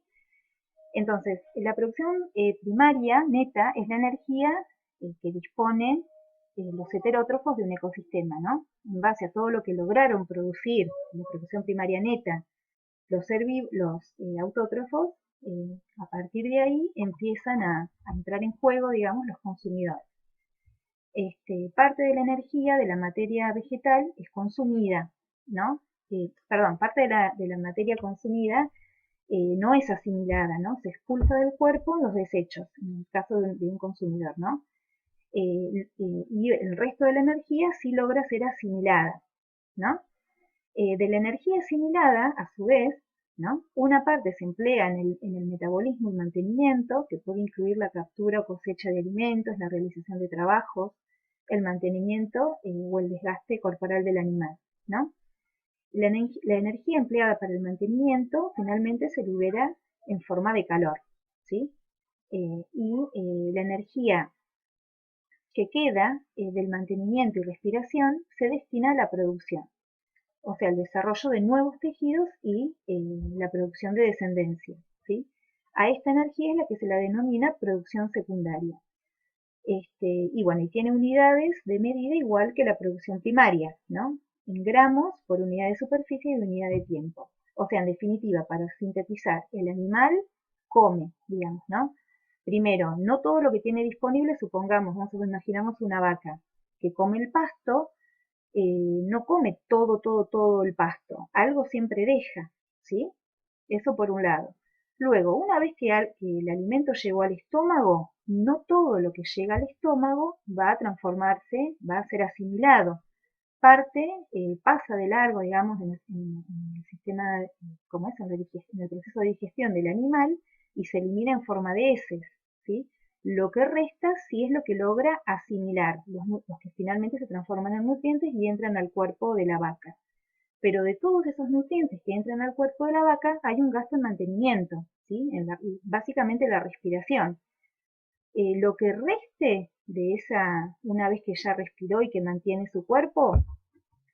Entonces, la producción primaria neta es la energía que disponen los heterótrofos de un ecosistema, ¿no? En base a todo lo que lograron producir en la producción primaria neta los autótrofos, a partir de ahí empiezan a entrar en juego, digamos, los consumidores. Parte de la energía de la materia vegetal es consumida, ¿no? Perdón, parte de la materia consumida no es asimilada, ¿no? Se expulsa del cuerpo los desechos, en el caso de un consumidor, ¿no? Y el resto de la energía sí logra ser asimilada, ¿no? De la energía asimilada, a su vez, ¿no? Una parte se emplea en el metabolismo y mantenimiento, que puede incluir la captura o cosecha de alimentos, la realización de trabajos, el mantenimiento o el desgaste corporal del animal, ¿no? La energía empleada para el mantenimiento finalmente se libera en forma de calor, ¿sí? La energía que queda del mantenimiento y respiración se destina a la producción, o sea, el desarrollo de nuevos tejidos y la producción de descendencia, ¿sí? A esta energía es la que se la denomina producción secundaria. Y bueno, y tiene unidades de medida igual que la producción primaria, ¿no? En gramos por unidad de superficie y unidad de tiempo. O sea, en definitiva, para sintetizar, el animal come, digamos, ¿no? Primero, no todo lo que tiene disponible, supongamos, imaginamos una vaca que come el pasto, no come todo el pasto, algo siempre deja, ¿sí? Eso por un lado. Luego, una vez que el alimento llegó al estómago, no todo lo que llega al estómago va a transformarse, va a ser asimilado. Parte pasa de largo, digamos, en el sistema, como es, en el proceso de digestión del animal y se elimina en forma de heces, ¿sí? Lo que resta sí es lo que logra asimilar, los que finalmente se transforman en nutrientes y entran al cuerpo de la vaca. Pero de todos esos nutrientes que entran al cuerpo de la vaca hay un gasto en mantenimiento, ¿sí? Básicamente la respiración. Lo que reste de una vez que ya respiró y que mantiene su cuerpo,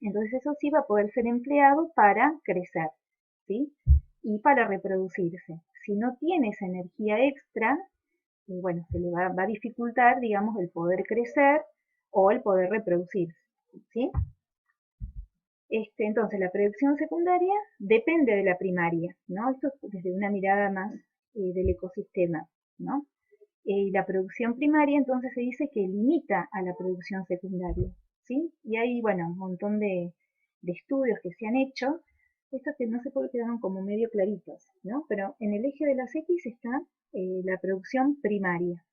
entonces eso sí va a poder ser empleado para crecer, ¿sí? Y para reproducirse. Si no tiene esa energía extra, bueno, se le va a dificultar, digamos, el poder crecer o el poder reproducirse, ¿sí? Entonces, la producción secundaria depende de la primaria, ¿no? Esto es desde una mirada más del ecosistema, ¿no? La producción primaria, entonces, se dice que limita a la producción secundaria, ¿sí? Y hay, bueno, un montón de estudios que se han hecho, estos que no sé por qué quedaron como medio claritos, ¿no? Pero en el eje de las X está la producción primaria,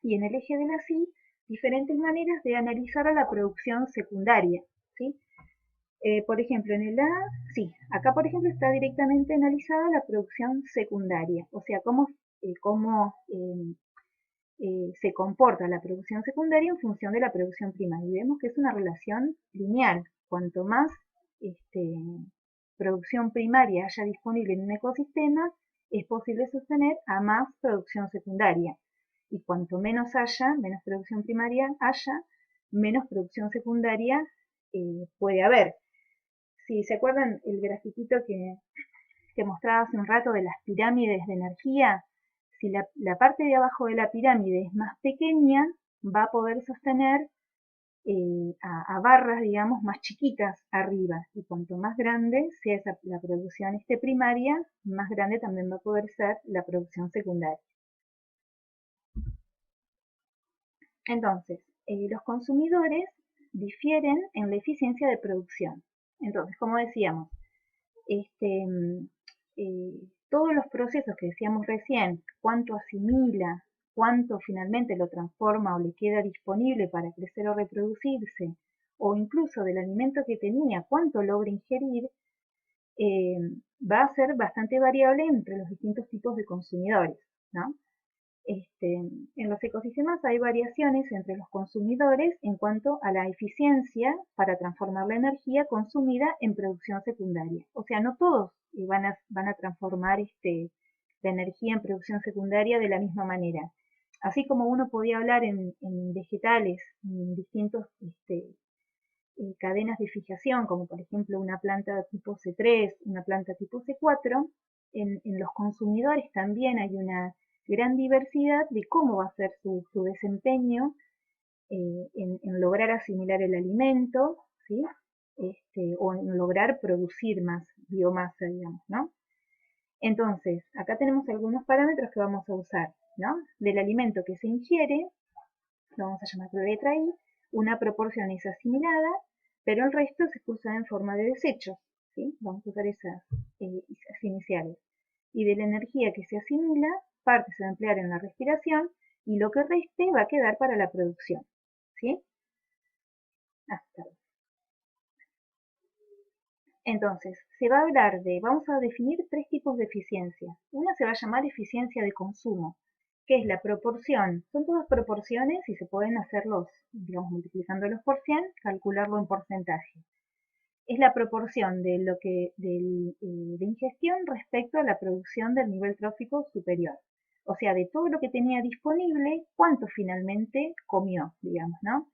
y en el eje de las Y diferentes maneras de analizar a la producción secundaria, ¿sí? Por ejemplo, acá por ejemplo está directamente analizada la producción secundaria, o sea, cómo se comporta la producción secundaria en función de la producción primaria. Y vemos que es una relación lineal. Cuanto más producción primaria haya disponible en un ecosistema, es posible sostener a más producción secundaria. Y cuanto menos producción primaria haya, menos producción secundaria puede haber. Si se acuerdan el grafiquito que mostraba hace un rato de las pirámides de energía, si la parte de abajo de la pirámide es más pequeña, va a poder sostener a barras, digamos, más chiquitas arriba. Y cuanto más grande sea la producción primaria, más grande también va a poder ser la producción secundaria. Entonces, los consumidores difieren en la eficiencia de producción. Entonces, como decíamos, todos los procesos que decíamos recién, cuánto asimila, cuánto finalmente lo transforma o le queda disponible para crecer o reproducirse, o incluso del alimento que tenía, cuánto logra ingerir, va a ser bastante variable entre los distintos tipos de consumidores, ¿no? En los ecosistemas hay variaciones entre los consumidores en cuanto a la eficiencia para transformar la energía consumida en producción secundaria. O sea, no todos van a transformar la energía en producción secundaria de la misma manera. Así como uno podía hablar en vegetales, en distintos cadenas de fijación, como por ejemplo una planta tipo C3, una planta tipo C4, en los consumidores también hay una gran diversidad de cómo va a ser su desempeño en lograr asimilar el alimento, ¿sí? O en lograr producir más biomasa, digamos, ¿no? Entonces, acá tenemos algunos parámetros que vamos a usar, ¿no? Del alimento que se ingiere, lo vamos a llamar de letra I, una proporción es asimilada, pero el resto se usa en forma de desechos, ¿sí? Vamos a usar esas iniciales. Y de la energía que se asimila, parte se va a emplear en la respiración y lo que reste va a quedar para la producción, ¿sí? Hasta ahí. Entonces, vamos a definir tres tipos de eficiencia. Una se va a llamar eficiencia de consumo, que es la proporción. Son todas proporciones y se pueden hacerlos, digamos, multiplicándolos por 100, calcularlo en porcentaje. Es la proporción de ingestión respecto a la producción del nivel trófico superior. O sea, de todo lo que tenía disponible, cuánto finalmente comió, digamos, ¿no?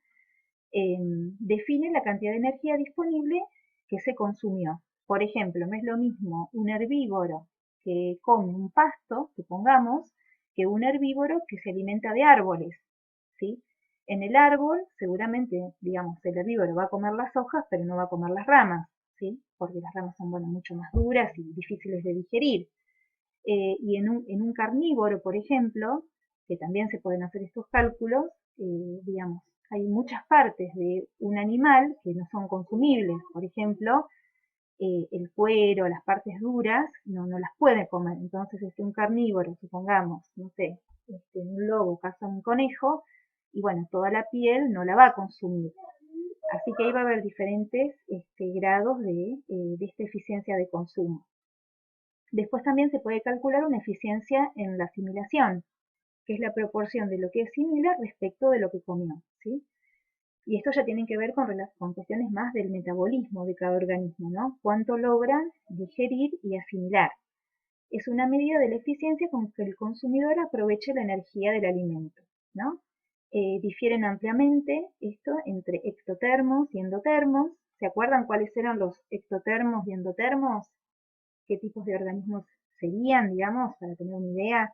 Define la cantidad de energía disponible que se consumió. Por ejemplo, no es lo mismo un herbívoro que come un pasto, supongamos, que un herbívoro que se alimenta de árboles, ¿sí? En el árbol, seguramente, digamos, el herbívoro va a comer las hojas, pero no va a comer las ramas, ¿sí? Porque las ramas son, bueno, mucho más duras y difíciles de digerir. Y en un carnívoro, por ejemplo, que también se pueden hacer estos cálculos, digamos, hay muchas partes de un animal que no son consumibles. Por ejemplo, el cuero, las partes duras, no las puede comer. Entonces, un carnívoro, supongamos, no sé, un lobo caza un conejo, y bueno, toda la piel no la va a consumir. Así que ahí va a haber diferentes grados de esta eficiencia de consumo. Después también se puede calcular una eficiencia en la asimilación, que es la proporción de lo que asimila respecto de lo que comió, ¿sí? Y esto ya tiene que ver con cuestiones más del metabolismo de cada organismo, ¿no? Cuánto logra digerir y asimilar. Es una medida de la eficiencia con que el consumidor aproveche la energía del alimento, ¿no? Difieren ampliamente esto entre ectotermos y endotermos. ¿Se acuerdan cuáles eran los ectotermos y endotermos? ¿Qué tipos de organismos serían, digamos, para tener una idea?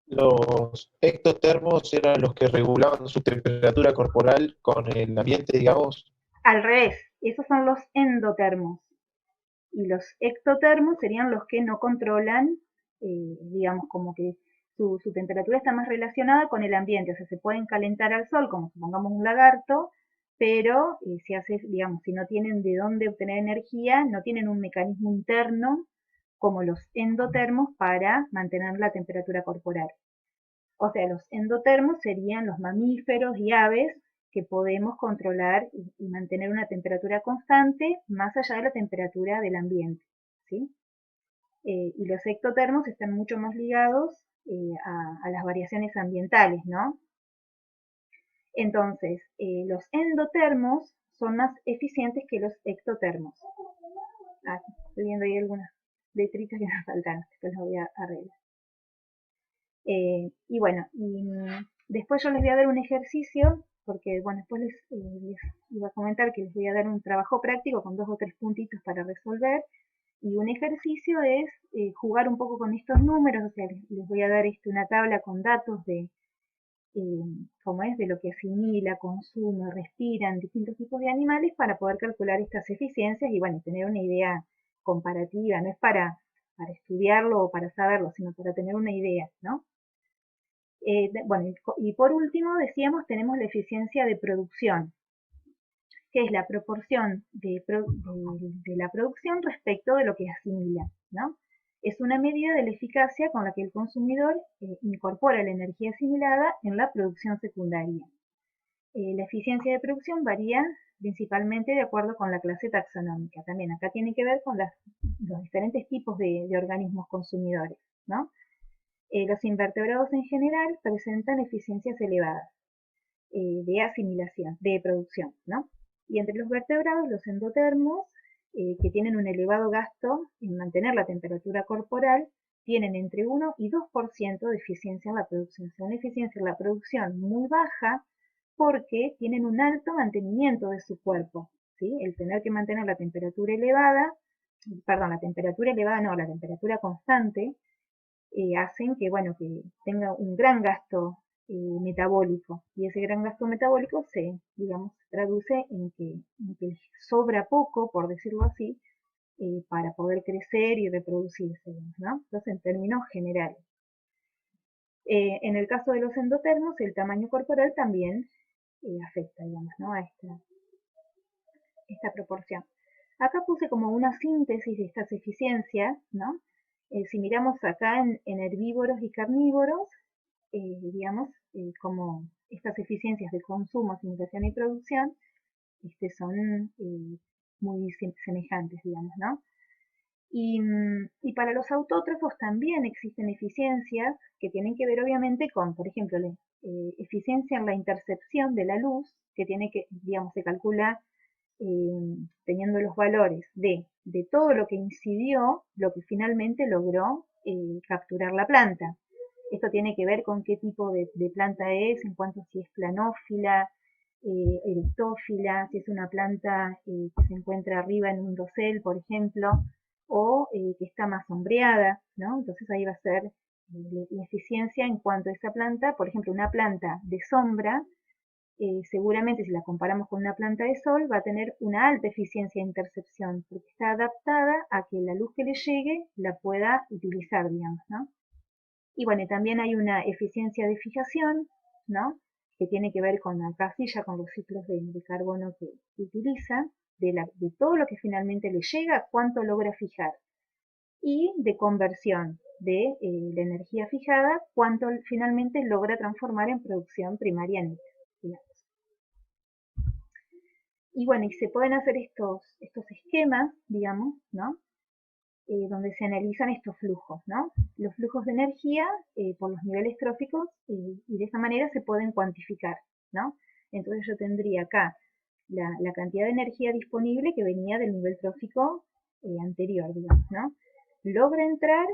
Los ectotermos eran los que regulaban su temperatura corporal con el ambiente, digamos. Al revés, esos son los endotermos. Y los ectotermos serían los que no controlan, digamos, como que su temperatura está más relacionada con el ambiente. O sea, se pueden calentar al sol, como supongamos un lagarto, pero si no tienen de dónde obtener energía, no tienen un mecanismo interno como los endotermos para mantener la temperatura corporal. O sea, los endotermos serían los mamíferos y aves que podemos controlar y mantener una temperatura constante más allá de la temperatura del ambiente, ¿sí? Y los ectotermos están mucho más ligados a las variaciones ambientales, ¿no? Entonces, los endotermos son más eficientes que los ectotermos. Ah, estoy viendo ahí algunas letritas que me faltan, después las voy a arreglar. Y bueno, después yo les voy a dar un ejercicio, porque bueno, después les iba a comentar que les voy a dar un trabajo práctico con 2 o 3 puntitos para resolver, y un ejercicio es jugar un poco con estos números, o sea, les voy a dar una tabla con datos de cómo es, de lo que asimila, consume, respiran distintos tipos de animales para poder calcular estas eficiencias y bueno, tener una idea comparativa, no es para estudiarlo o para saberlo, sino para tener una idea, ¿no? Bueno, y por último decíamos tenemos la eficiencia de producción, que es la proporción de la producción respecto de lo que asimila, ¿no? Es una medida de la eficacia con la que el consumidor incorpora la energía asimilada en la producción secundaria. La eficiencia de producción varía principalmente de acuerdo con la clase taxonómica. También acá tiene que ver con los diferentes tipos de organismos consumidores, ¿no? Los invertebrados en general presentan eficiencias elevadas de asimilación, de producción, ¿no? Y entre los vertebrados, los endotermos, que tienen un elevado gasto en mantener la temperatura corporal, tienen entre 1 y 2% de eficiencia en la producción. O sea, una eficiencia en la producción muy baja porque tienen un alto mantenimiento de su cuerpo, ¿sí? El tener que mantener la temperatura elevada, perdón, la temperatura elevada no, la temperatura constante, hacen que, bueno, que tenga un gran gasto metabólico, y ese gran gasto metabólico se, digamos, traduce en que sobra poco, por decirlo así, para poder crecer y reproducirse, ¿no? Entonces, en términos generales. En el caso de los endotermos, el tamaño corporal también afecta, digamos, ¿no? a esta proporción. Acá puse como una síntesis de estas eficiencias, ¿no? Si miramos acá en herbívoros y carnívoros, digamos, como estas eficiencias de consumo, asimilación y producción son muy semejantes, digamos, ¿no? Y para los autótrofos también existen eficiencias que tienen que ver obviamente con, por ejemplo, la eficiencia en la intercepción de la luz, que tiene que, digamos, se calcula teniendo los valores de todo lo que incidió, lo que finalmente logró capturar la planta. Esto tiene que ver con qué tipo de planta es, en cuanto si es planófila, erectófila, si es una planta que se encuentra arriba en un dosel, por ejemplo, o que está más sombreada, ¿no? Entonces ahí va a ser la eficiencia en cuanto a esa planta, por ejemplo, una planta de sombra, seguramente si la comparamos con una planta de sol, va a tener una alta eficiencia de intercepción, porque está adaptada a que la luz que le llegue la pueda utilizar, digamos, ¿no? Y bueno, también hay una eficiencia de fijación, ¿no? Que tiene que ver con la casilla, con los ciclos de carbono que utiliza, de todo lo que finalmente le llega, cuánto logra fijar. Y de conversión de la energía fijada, cuánto finalmente logra transformar en producción primaria neta, digamos. Y bueno, y se pueden hacer estos esquemas, digamos, ¿no? Donde se analizan estos flujos, ¿no? Los flujos de energía por los niveles tróficos y de esa manera se pueden cuantificar, ¿no? Entonces yo tendría acá la cantidad de energía disponible que venía del nivel trófico anterior, digamos, ¿no? Logra entrar,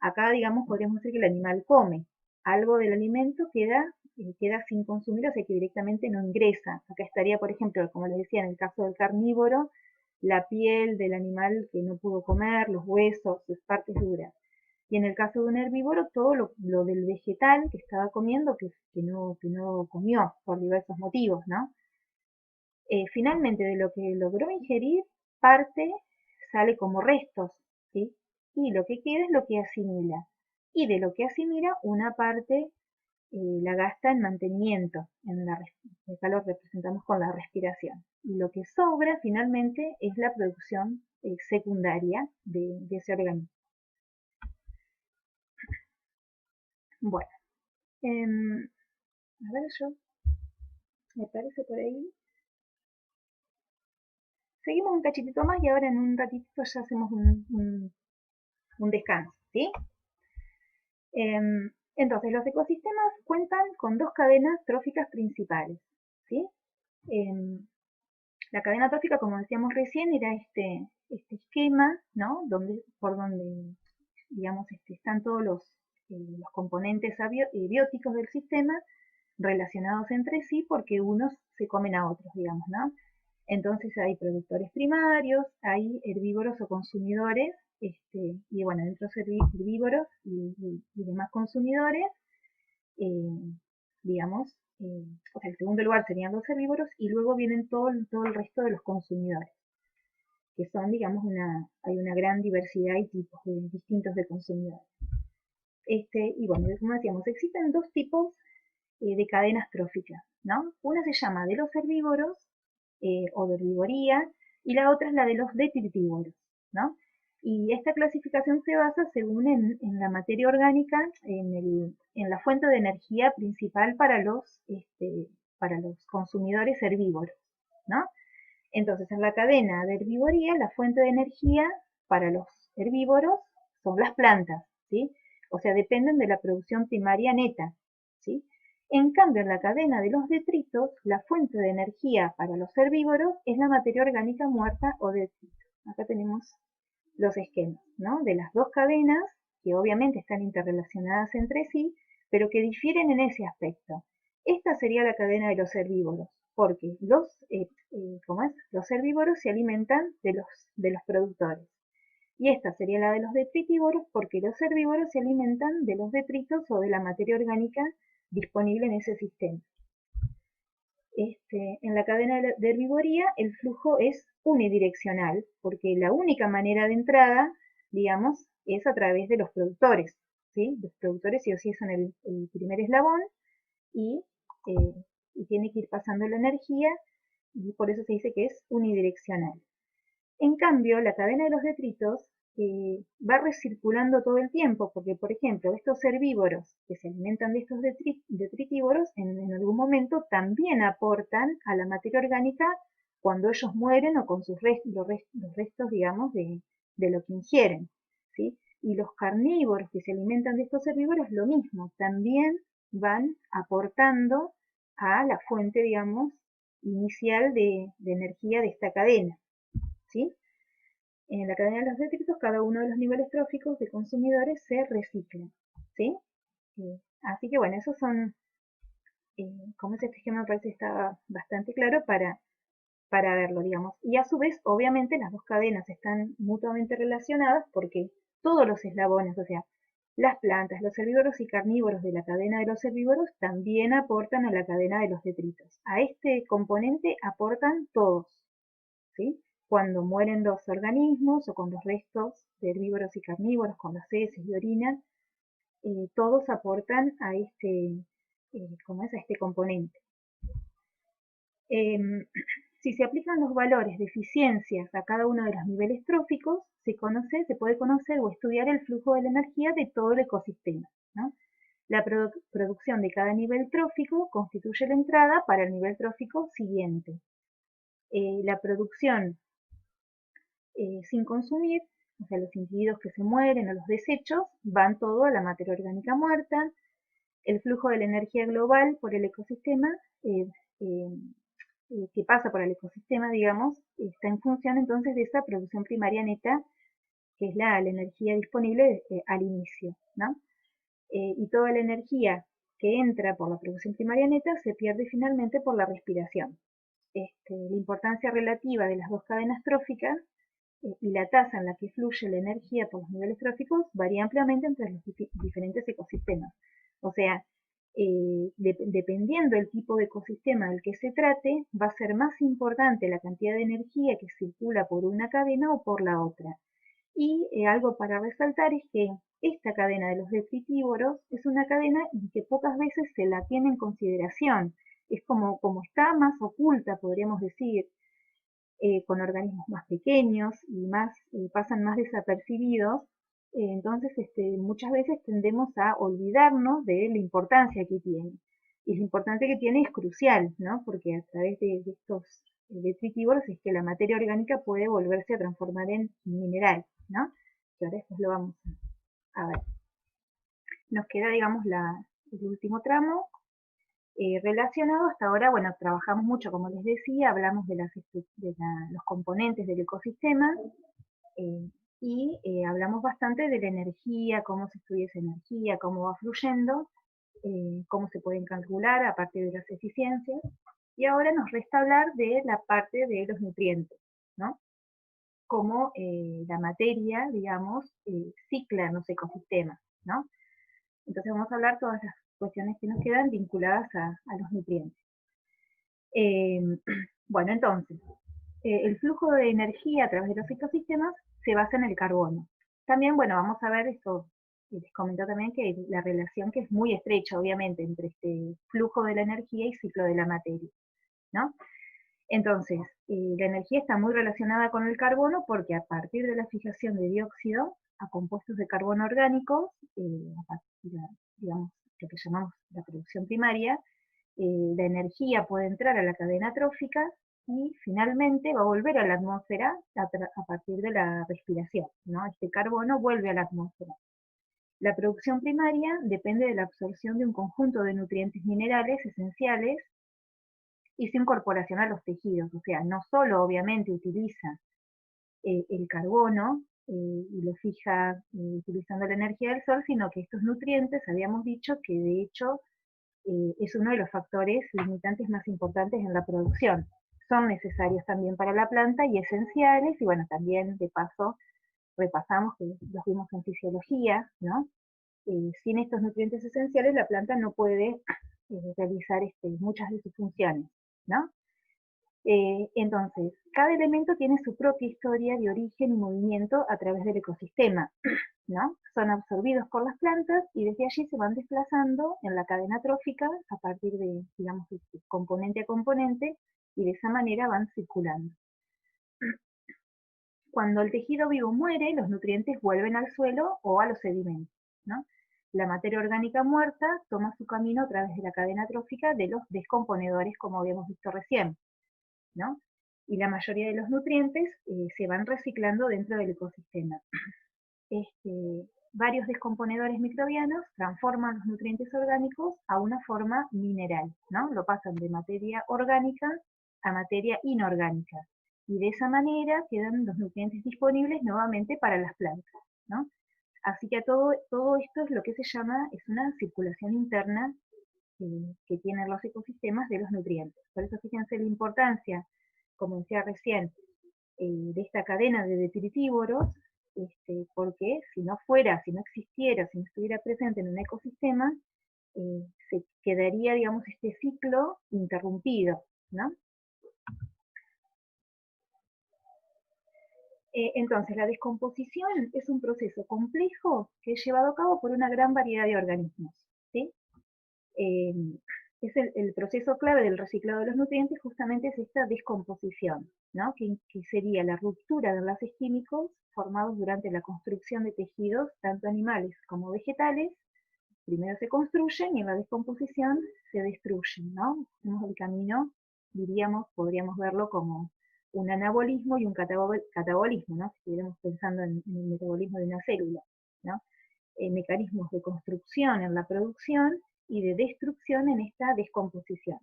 acá digamos podríamos decir que el animal come, algo del alimento queda sin consumir, o sea que directamente no ingresa. Acá estaría, por ejemplo, como les decía, en el caso del carnívoro, la piel del animal que no pudo comer, los huesos, sus partes duras. Y en el caso de un herbívoro, todo lo del vegetal que estaba comiendo, que no comió por diversos motivos, ¿no? Finalmente, de lo que logró ingerir, parte sale como restos, ¿sí? Y lo que queda es lo que asimila. Y de lo que asimila, una parte la gasta en mantenimiento, acá lo representamos con la respiración. Y lo que sobra finalmente es la producción secundaria de ese organismo. Bueno, A ver, me parece por ahí. Seguimos un cachitito más y ahora en un ratito ya hacemos un descanso, ¿sí? Entonces, los ecosistemas cuentan con dos cadenas tróficas principales, ¿sí? La cadena trófica, como decíamos recién, era este esquema, ¿no? Por donde, digamos, están todos los componentes bióticos del sistema relacionados entre sí porque unos se comen a otros, digamos, ¿no? Entonces hay productores primarios, hay herbívoros o consumidores, y bueno, dentro de herbívoros y demás consumidores, digamos, o sea, el segundo lugar serían los herbívoros y luego vienen todo el resto de los consumidores, que son, digamos, hay una gran diversidad y tipos distintos de consumidores. Y bueno, como decíamos, existen dos tipos de cadenas tróficas, ¿no? Una se llama de los herbívoros o de herbivoría y la otra es la de los detritívoros, ¿no? Y esta clasificación se basa según en la materia orgánica, en la fuente de energía principal para los consumidores herbívoros, ¿no? Entonces, en la cadena de herbivoría, la fuente de energía para los herbívoros son las plantas, ¿sí? O sea, dependen de la producción primaria neta, ¿sí? En cambio, en la cadena de los detritos, la fuente de energía para los herbívoros es la materia orgánica muerta o detritos. Acá tenemos los esquemas, ¿no? De las dos cadenas, que obviamente están interrelacionadas entre sí, pero que difieren en ese aspecto. Esta sería la cadena de los herbívoros, porque los herbívoros se alimentan de los productores. Y esta sería la de los detritívoros, porque los herbívoros se alimentan de los detritos o de la materia orgánica disponible en ese sistema. En la cadena de herbivoría el flujo es unidireccional, porque la única manera de entrada, digamos, es a través de los productores, ¿sí? Los productores sí o sí son el primer eslabón y tiene que ir pasando la energía y por eso se dice que es unidireccional. En cambio, la cadena de los detritos va recirculando todo el tiempo, porque, por ejemplo, estos herbívoros que se alimentan de estos detritívoros, en algún momento también aportan a la materia orgánica cuando ellos mueren o con los restos, digamos, de lo que ingieren, ¿sí? Y los carnívoros que se alimentan de estos herbívoros, lo mismo, también van aportando a la fuente, digamos, inicial de energía de esta cadena, ¿sí? En la cadena de los detritos, cada uno de los niveles tróficos de consumidores se recicla, ¿sí? Así que bueno, esos son, como este esquema me parece está bastante claro para verlo, digamos. Y a su vez, obviamente, las dos cadenas están mutuamente relacionadas porque todos los eslabones, o sea, las plantas, los herbívoros y carnívoros de la cadena de los herbívoros también aportan a la cadena de los detritos. A este componente aportan todos, ¿sí? Cuando mueren los organismos o con los restos de herbívoros y carnívoros, con las heces y orina, todos aportan a a este componente. Si se aplican los valores de eficiencias a cada uno de los niveles tróficos, se puede conocer o estudiar el flujo de la energía de todo el ecosistema, ¿no? La producción de cada nivel trófico constituye la entrada para el nivel trófico siguiente. La producción sin consumir, o sea, los individuos que se mueren o los desechos, van todo a la materia orgánica muerta. El flujo de la energía global por el ecosistema, que pasa por el ecosistema, digamos, está en función entonces de esa producción primaria neta, que es la energía disponible al inicio, ¿no? Y toda la energía que entra por la producción primaria neta se pierde finalmente por la respiración. La importancia relativa de las dos cadenas tróficas y la tasa en la que fluye la energía por los niveles tróficos varía ampliamente entre los diferentes ecosistemas. O sea, dependiendo del tipo de ecosistema del que se trate, va a ser más importante la cantidad de energía que circula por una cadena o por la otra. Y algo para resaltar es que esta cadena de los detritívoros es una cadena en que pocas veces se la tiene en consideración. Es como está más oculta, podríamos decir, con organismos más pequeños y pasan más desapercibidos, Entonces, muchas veces tendemos a olvidarnos de la importancia que tiene. Y la importancia que tiene es crucial, ¿no? Porque a través de estos detritívoros es que la materia orgánica puede volverse a transformar en mineral, ¿no? Que ahora después lo vamos a ver. Nos queda, digamos, el último tramo. Relacionado hasta ahora, bueno, trabajamos mucho, como les decía, hablamos de los componentes del ecosistema, y hablamos bastante de la energía, cómo se estudia esa energía, cómo va fluyendo, cómo se pueden calcular a partir de las eficiencias. Y ahora nos resta hablar de la parte de los nutrientes, ¿no? Cómo la materia, digamos, cicla en los ecosistemas, ¿no? Entonces vamos a hablar todas las cuestiones que nos quedan vinculadas a los nutrientes. Bueno, entonces, el flujo de energía a través de los ecosistemas se basa en el carbono. También, bueno, vamos a ver esto, les comento también que la relación que es muy estrecha, obviamente, entre este flujo de la energía y ciclo de la materia, ¿no? Entonces, la energía está muy relacionada con el carbono porque a partir de la fijación de dióxido a compuestos de carbono orgánicos, a partir de, digamos, lo que llamamos la producción primaria, la energía puede entrar a la cadena trófica y finalmente va a volver a la atmósfera a partir de la respiración, ¿no? Este carbono vuelve a la atmósfera. La producción primaria depende de la absorción de un conjunto de nutrientes minerales esenciales y su incorporación a los tejidos. O sea, no solo obviamente utiliza el carbono y lo fija utilizando la energía del sol, sino que estos nutrientes, habíamos dicho que de hecho es uno de los factores limitantes más importantes en la producción. Son necesarios también para la planta y esenciales, y bueno, también de paso repasamos que los vimos en fisiología, ¿no? Sin estos nutrientes esenciales la planta no puede realizar muchas de sus funciones, ¿no? Entonces, cada elemento tiene su propia historia de origen y movimiento a través del ecosistema, ¿no? Son absorbidos por las plantas y desde allí se van desplazando en la cadena trófica a partir de, digamos, componente a componente, y de esa manera van circulando. Cuando el tejido vivo muere, los nutrientes vuelven al suelo o a los sedimentos, ¿no? La materia orgánica muerta toma su camino a través de la cadena trófica de los descomponedores, como habíamos visto recién, ¿no? Y la mayoría de los nutrientes se van reciclando dentro del ecosistema. Varios descomponedores microbianos transforman los nutrientes orgánicos a una forma mineral, ¿no? Lo pasan de materia orgánica a materia inorgánica. Y de esa manera quedan los nutrientes disponibles nuevamente para las plantas, ¿no? Así que todo esto es lo que se llama, es una circulación interna que tienen los ecosistemas de los nutrientes. Por eso fíjense la importancia, como decía recién, de esta cadena de detritívoros, porque si no existiera, si no estuviera presente en un ecosistema, se quedaría, digamos, este ciclo interrumpido, ¿no? Entonces, la descomposición es un proceso complejo que es llevado a cabo por una gran variedad de organismos, ¿sí? Es el proceso clave del reciclado de los nutrientes, justamente es esta descomposición, ¿no? Que sería la ruptura de enlaces químicos formados durante la construcción de tejidos, tanto animales como vegetales. Primero se construyen y en la descomposición se destruyen, ¿no? Hacemos el camino, podríamos verlo como un anabolismo y un catabolismo, ¿no? Si estuviéramos pensando en el metabolismo de una célula, ¿no? Mecanismos de construcción en la producción y de destrucción en esta descomposición,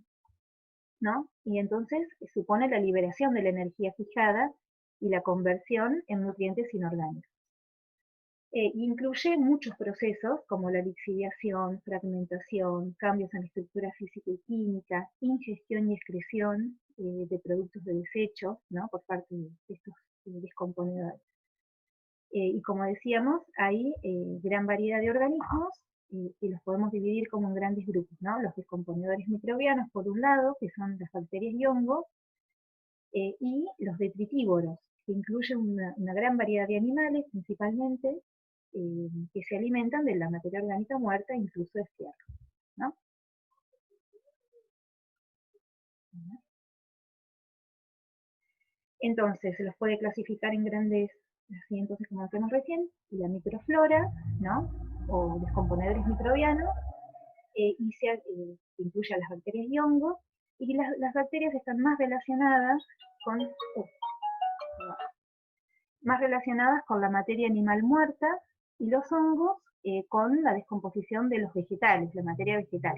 ¿no? Y entonces supone la liberación de la energía fijada y la conversión en nutrientes inorgánicos. Incluye muchos procesos como la lixiviación, fragmentación, cambios en la estructura física y química, ingestión y excreción de productos de desecho, ¿no? Por parte de estos descomponedores. Y como decíamos, hay gran variedad de organismos y los podemos dividir como en grandes grupos, ¿no? Los descomponedores microbianos, por un lado, que son las bacterias y hongos, y los detritívoros, que incluyen una gran variedad de animales, principalmente, que se alimentan de la materia orgánica muerta, incluso de estiércol, ¿no? Entonces, se los puede clasificar en grandes así entonces como decíamos recién, la microflora, ¿no? O descomponedores microbianos, incluye a las bacterias y hongos, y las bacterias están más relacionadas con la materia animal muerta, y los hongos con la descomposición de los vegetales, la materia vegetal.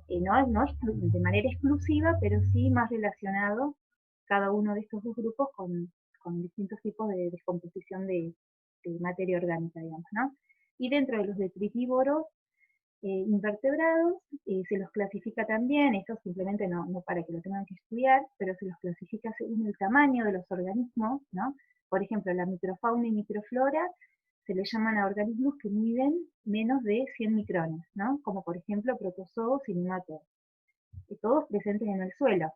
No de manera exclusiva, pero sí más relacionado cada uno de estos dos grupos con distintos tipos de descomposición de materia orgánica, digamos, ¿no? Y dentro de los detritívoros invertebrados se los clasifica también, esto simplemente no para que lo tengan que estudiar, pero se los clasifica según el tamaño de los organismos, ¿no? Por ejemplo, la microfauna y microflora se le llaman a organismos que miden menos de 100 micrones, ¿no? Como por ejemplo protozoos y nematodos, todos presentes en el suelo.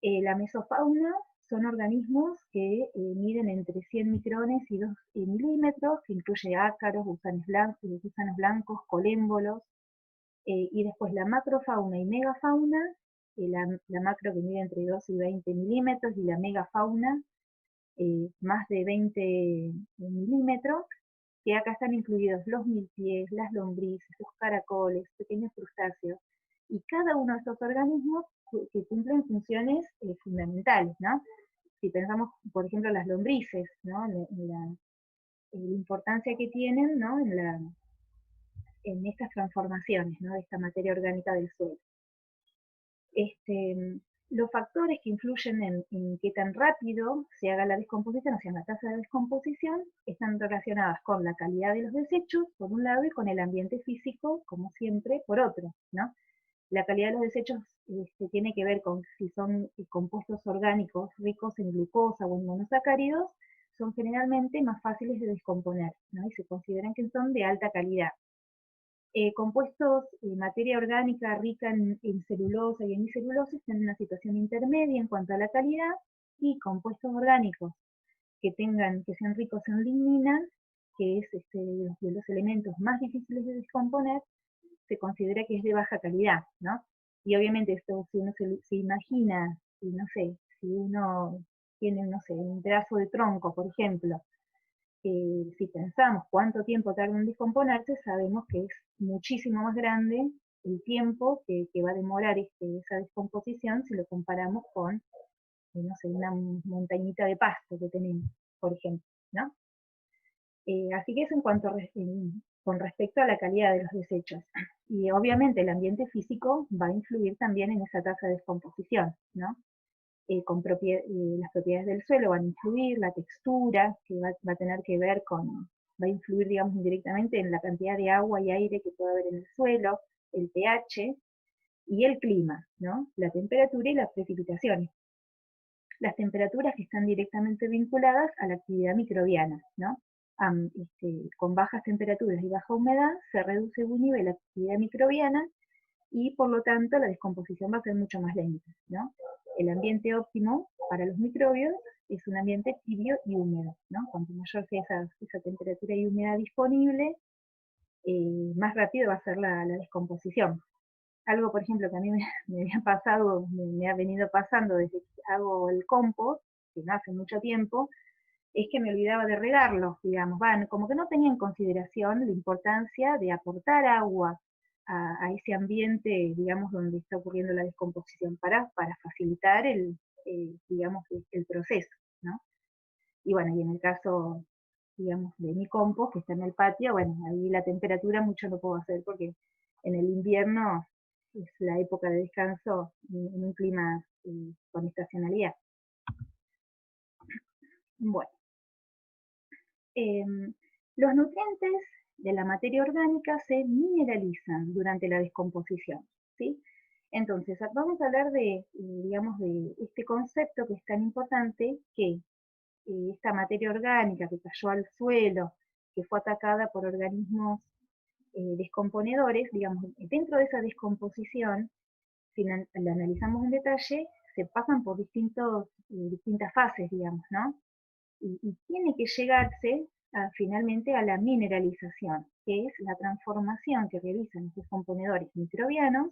La mesofauna son organismos que miden entre 100 micrones y 2 milímetros, que incluye ácaros, gusanos blancos, colémbolos, y después la macrofauna y megafauna, la macro que mide entre 2 y 20 milímetros, y la megafauna más de 20 milímetros, que acá están incluidos los milpies, las lombrices, los caracoles, pequeños crustáceos, y cada uno de estos organismos que cumplen funciones fundamentales, ¿no? Si pensamos, por ejemplo, las lombrices, ¿no? La importancia que tienen, ¿no? En estas transformaciones, ¿no? De esta materia orgánica del suelo. Los factores que influyen en qué tan rápido se haga la descomposición, o sea, en la tasa de descomposición, están relacionadas con la calidad de los desechos, por un lado, y con el ambiente físico, como siempre, por otro, ¿no? La calidad de los desechos tiene que ver con si son compuestos orgánicos ricos en glucosa o en monosacáridos, son generalmente más fáciles de descomponer, ¿no? Y se consideran que son de alta calidad. Compuestos, materia orgánica rica en celulosa y hemicelulosa están en una situación intermedia en cuanto a la calidad, y compuestos orgánicos que sean ricos en lignina, que es de los elementos más difíciles de descomponer, se considera que es de baja calidad, ¿no? Y obviamente esto, si uno se imagina, no sé, si uno tiene, no sé, un pedazo de tronco, por ejemplo, si pensamos cuánto tiempo tarda en descomponerse, sabemos que es muchísimo más grande el tiempo que va a demorar esa descomposición si lo comparamos con, no sé, una montañita de pasto que tenemos, por ejemplo, ¿no? Así que eso en cuanto con respecto a la calidad de los desechos. Y obviamente el ambiente físico va a influir también en esa tasa de descomposición, ¿no? Las propiedades del suelo van a influir, la textura, que va a tener que ver va a influir, digamos, indirectamente en la cantidad de agua y aire que puede haber en el suelo, el pH, y el clima, ¿no? La temperatura y las precipitaciones. Las temperaturas que están directamente vinculadas a la actividad microbiana, ¿no? Con bajas temperaturas y baja humedad se reduce un nivel la actividad microbiana, y por lo tanto la descomposición va a ser mucho más lenta, ¿no? El ambiente óptimo para los microbios es un ambiente tibio y húmedo, ¿no? Cuanto mayor sea esa temperatura y humedad disponible, más rápido va a ser la descomposición. Algo, por ejemplo, que a mí me había pasado, me ha venido pasando desde que hago el compost, que no hace mucho tiempo, es que me olvidaba de regarlos, digamos, como que no tenía en consideración la importancia de aportar agua a ese ambiente, digamos, donde está ocurriendo la descomposición, para facilitar digamos, el proceso, ¿no? Y bueno, y en el caso, digamos, de mi compost, que está en el patio, bueno, ahí la temperatura mucho no puedo hacer, porque en el invierno es la época de descanso en un clima con estacionalidad. Bueno. Los nutrientes de la materia orgánica se mineralizan durante la descomposición, ¿sí? Entonces, vamos a hablar digamos, de este concepto que es tan importante, que esta materia orgánica que cayó al suelo, que fue atacada por organismos descomponedores, digamos, dentro de esa descomposición, si la analizamos en detalle, se pasan por distintas fases, digamos, ¿no? Y tiene que llegarse finalmente a la mineralización, que es la transformación que realizan estos componedores microbianos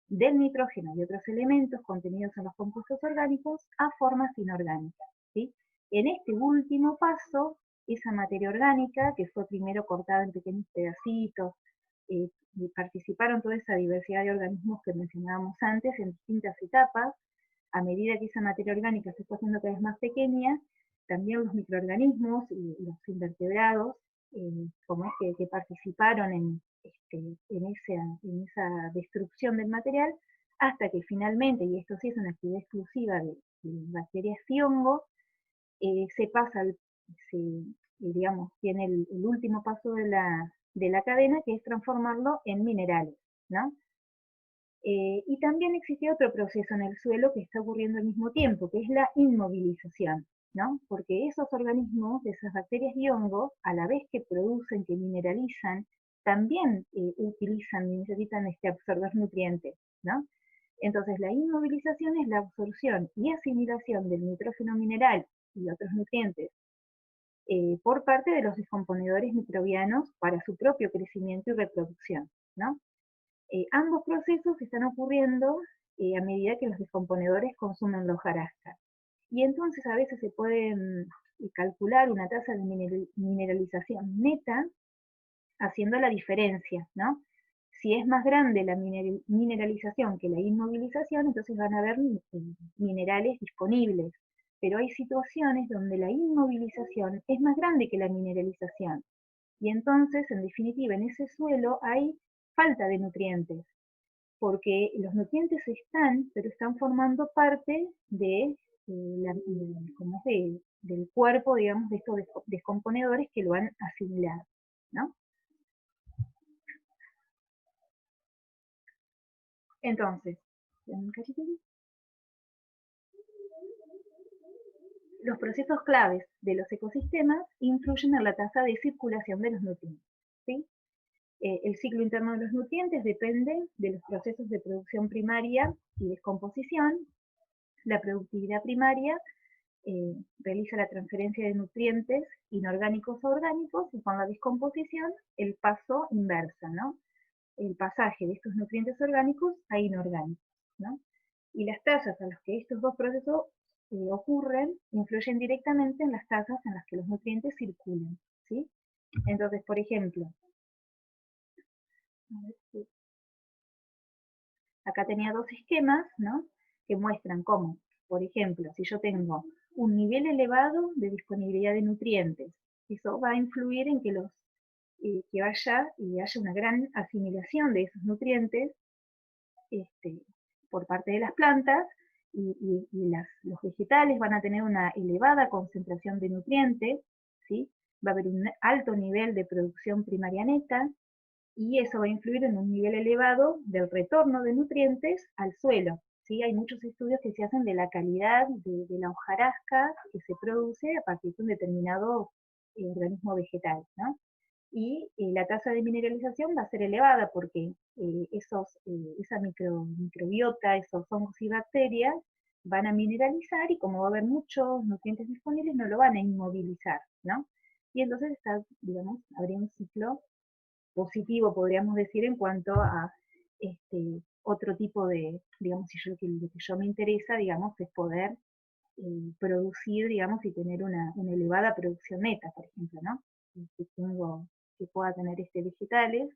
del nitrógeno y otros elementos contenidos en los compuestos orgánicos a formas inorgánicas, ¿sí? En este último paso esa materia orgánica que fue primero cortada en pequeños pedacitos, y participaron toda esa diversidad de organismos que mencionábamos antes en distintas etapas. A medida que esa materia orgánica se fue haciendo cada vez más pequeña, también los microorganismos y los invertebrados, como es que participaron en esa destrucción del material, hasta que finalmente, y esto sí es una actividad exclusiva de bacterias y hongos, se pasa, digamos, tiene el último paso de la cadena, que es transformarlo en minerales, ¿no? Y también existe otro proceso en el suelo que está ocurriendo al mismo tiempo, que es la inmovilización, ¿no? Porque esos organismos, esas bacterias y hongos, a la vez que producen, que mineralizan, también necesitan absorber nutrientes, ¿no? Entonces la inmovilización es la absorción y asimilación del nitrógeno mineral y otros nutrientes por parte de los descomponedores microbianos para su propio crecimiento y reproducción, ¿no? Ambos procesos están ocurriendo a medida que los descomponedores consumen la hojarasca. Y entonces a veces se puede calcular una tasa de mineralización neta haciendo la diferencia, ¿no? Si es más grande la mineralización que la inmovilización, entonces van a haber minerales disponibles. Pero hay situaciones donde la inmovilización es más grande que la mineralización. Y entonces, en definitiva, en ese suelo hay falta de nutrientes, porque los nutrientes están, pero están formando parte de, del cuerpo, digamos, de estos descomponedores que lo han asimilado, ¿no? Entonces, los procesos claves de los ecosistemas influyen en la tasa de circulación de los nutrientes, ¿sí? El ciclo interno de los nutrientes depende de los procesos de producción primaria y descomposición. La productividad primaria realiza la transferencia de nutrientes inorgánicos a orgánicos, y con la descomposición el paso inversa, ¿no? El pasaje de estos nutrientes orgánicos a inorgánicos, ¿no? Y las tasas a las que estos dos procesos ocurren influyen directamente en las tasas en las que los nutrientes circulan, ¿sí? Entonces, por ejemplo, acá tenía dos esquemas, ¿no? Que muestran cómo, por ejemplo, si yo tengo un nivel elevado de disponibilidad de nutrientes, eso va a influir en que que haya una gran asimilación de esos nutrientes por parte de las plantas, y los vegetales van a tener una elevada concentración de nutrientes, ¿sí? Va a haber un alto nivel de producción primaria neta, y eso va a influir en un nivel elevado del retorno de nutrientes al suelo, ¿sí? Hay muchos estudios que se hacen de la calidad de la hojarasca que se produce a partir de un determinado organismo vegetal, ¿no? Y la tasa de mineralización va a ser elevada porque esa microbiota, esos hongos y bacterias van a mineralizar, y como va a haber muchos nutrientes disponibles, no lo van a inmovilizar, ¿no? Y entonces digamos, habría un ciclo positivo, podríamos decir, en cuanto a otro tipo de, digamos, lo que yo me interesa, digamos, es poder producir, digamos, y tener una elevada producción neta, por ejemplo, ¿no? Que pueda tener vegetales,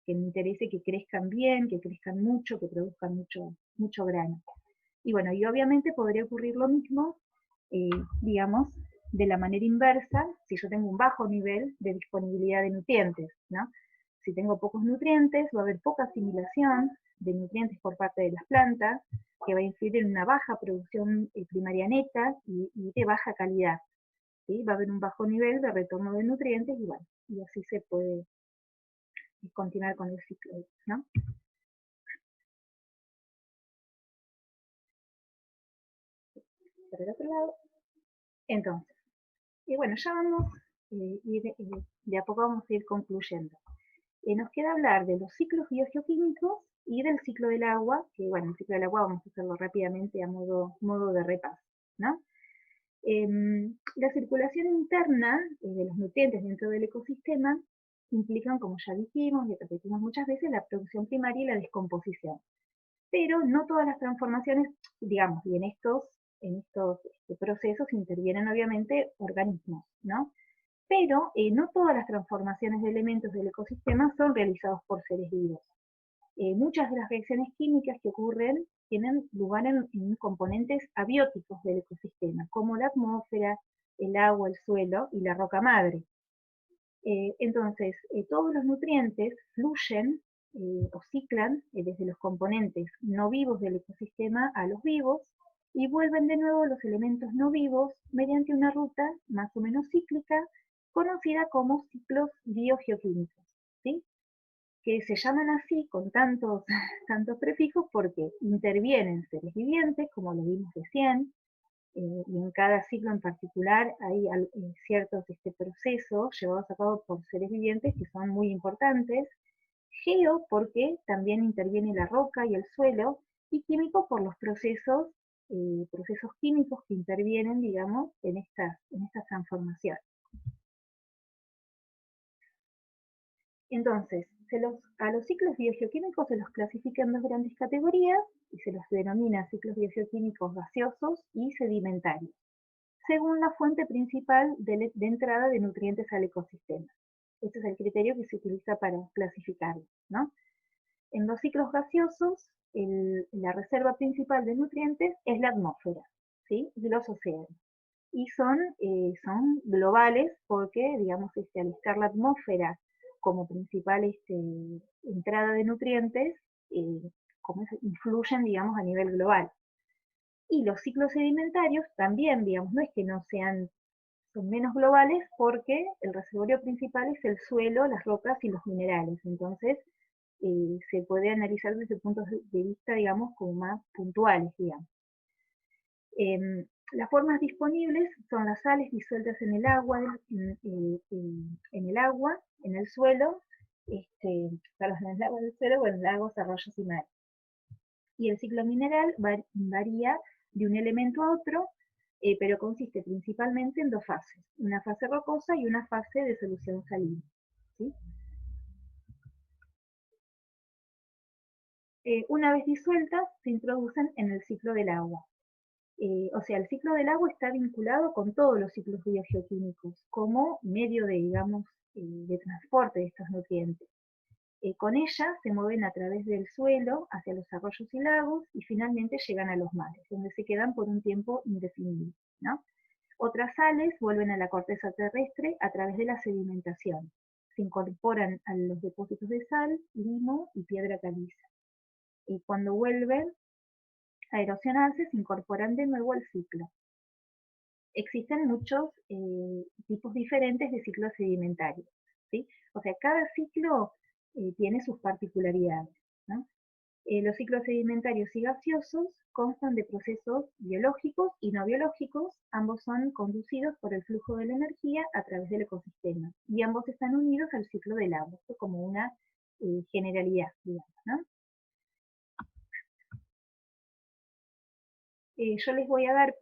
que me interese que crezcan bien, que crezcan mucho, que produzcan mucho grano. Y bueno, y obviamente podría ocurrir lo mismo, digamos, de la manera inversa, si yo tengo un bajo nivel de disponibilidad de nutrientes, ¿no? Si tengo pocos nutrientes, va a haber poca asimilación de nutrientes por parte de las plantas, que va a influir en una baja producción primaria neta y de baja calidad, ¿sí? Va a haber un bajo nivel de retorno de nutrientes, y bueno, y así se puede continuar con el ciclo, ¿no? Por el otro lado, entonces, y bueno, ya vamos, y de a poco vamos a ir concluyendo. Nos queda hablar de los ciclos biogeoquímicos y del ciclo del agua, que bueno, el ciclo del agua vamos a hacerlo rápidamente a modo de repaso, ¿no? La circulación interna de los nutrientes dentro del ecosistema implican, como ya dijimos y repetimos muchas veces, la producción primaria y la descomposición. Pero no todas las transformaciones, digamos, y en estos procesos intervienen obviamente organismos, ¿no? Pero no todas las transformaciones de elementos del ecosistema son realizadas por seres vivos. Muchas de las reacciones químicas que ocurren tienen lugar en componentes abióticos del ecosistema, como la atmósfera, el agua, el suelo y la roca madre. Entonces, todos los nutrientes fluyen o ciclan desde los componentes no vivos del ecosistema a los vivos y vuelven de nuevo los elementos no vivos mediante una ruta más o menos cíclica conocida como ciclos biogeoquímicos, ¿sí? Que se llaman así con tantos prefijos porque intervienen seres vivientes, como lo vimos recién, y en cada ciclo en particular hay ciertos procesos llevados a cabo por seres vivientes que son muy importantes. Geo, porque también interviene la roca y el suelo, y químico por los procesos químicos que intervienen, digamos, en estas transformaciones. Entonces, a los ciclos biogeoquímicos se los clasifica en dos grandes categorías y se los denomina ciclos biogeoquímicos gaseosos y sedimentarios, según la fuente principal de entrada de nutrientes al ecosistema. Este es el criterio que se utiliza para clasificarlos, ¿no? En los ciclos gaseosos, la reserva principal de nutrientes es la atmósfera, ¿sí? Y los océanos. Y son globales porque, digamos, al estar la atmósfera como principal entrada de nutrientes, influyen, digamos, a nivel global. Y los ciclos sedimentarios también, digamos, no es que no son menos globales porque el reservorio principal es el suelo, las rocas y los minerales. Entonces, se puede analizar desde puntos de vista, digamos, como más puntuales, digamos. Las formas disponibles son las sales disueltas en el agua, en el suelo, en el suelo, bueno, lagos, arroyos y mares. Y el ciclo mineral varía de un elemento a otro, pero consiste principalmente en dos fases, una fase rocosa y una fase de solución salina, ¿sí? Una vez disueltas, se introducen en el ciclo del agua. O sea, el ciclo del agua está vinculado con todos los ciclos biogeoquímicos como medio de, digamos, de transporte de estos nutrientes. Con ella se mueven a través del suelo hacia los arroyos y lagos y finalmente llegan a los mares, donde se quedan por un tiempo indefinido, ¿no? Otras sales vuelven a la corteza terrestre a través de la sedimentación. Se incorporan a los depósitos de sal, limo y piedra caliza. Y cuando vuelven a erosionarse, se incorporan de nuevo al ciclo. Existen muchos tipos diferentes de ciclos sedimentarios, ¿sí? O sea, cada ciclo tiene sus particularidades, ¿no? Los ciclos sedimentarios y gaseosos constan de procesos biológicos y no biológicos, ambos son conducidos por el flujo de la energía a través del ecosistema, y ambos están unidos al ciclo del agua, esto como una generalidad, digamos, ¿no? Yo les voy a dar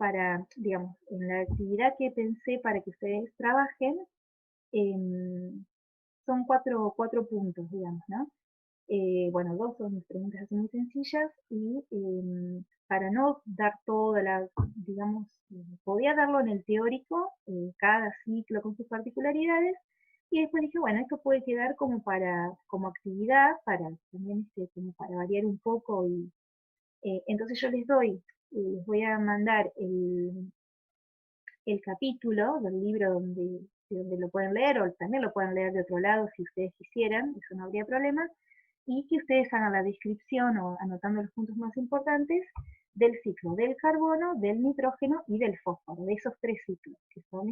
digamos, en la actividad que pensé para que ustedes trabajen, son cuatro puntos, digamos, ¿no? Bueno, dos son preguntas así muy sencillas y para no dar todas las, digamos, podía darlo en el teórico, cada ciclo con sus particularidades, y después dije, bueno, esto puede quedar como actividad, también como para variar un poco, y entonces yo les voy a mandar el capítulo del libro donde lo pueden leer, o también lo pueden leer de otro lado si ustedes quisieran, eso no habría problema, y que ustedes hagan la descripción o anotando los puntos más importantes del ciclo del carbono, del nitrógeno y del fósforo, de esos tres ciclos, que son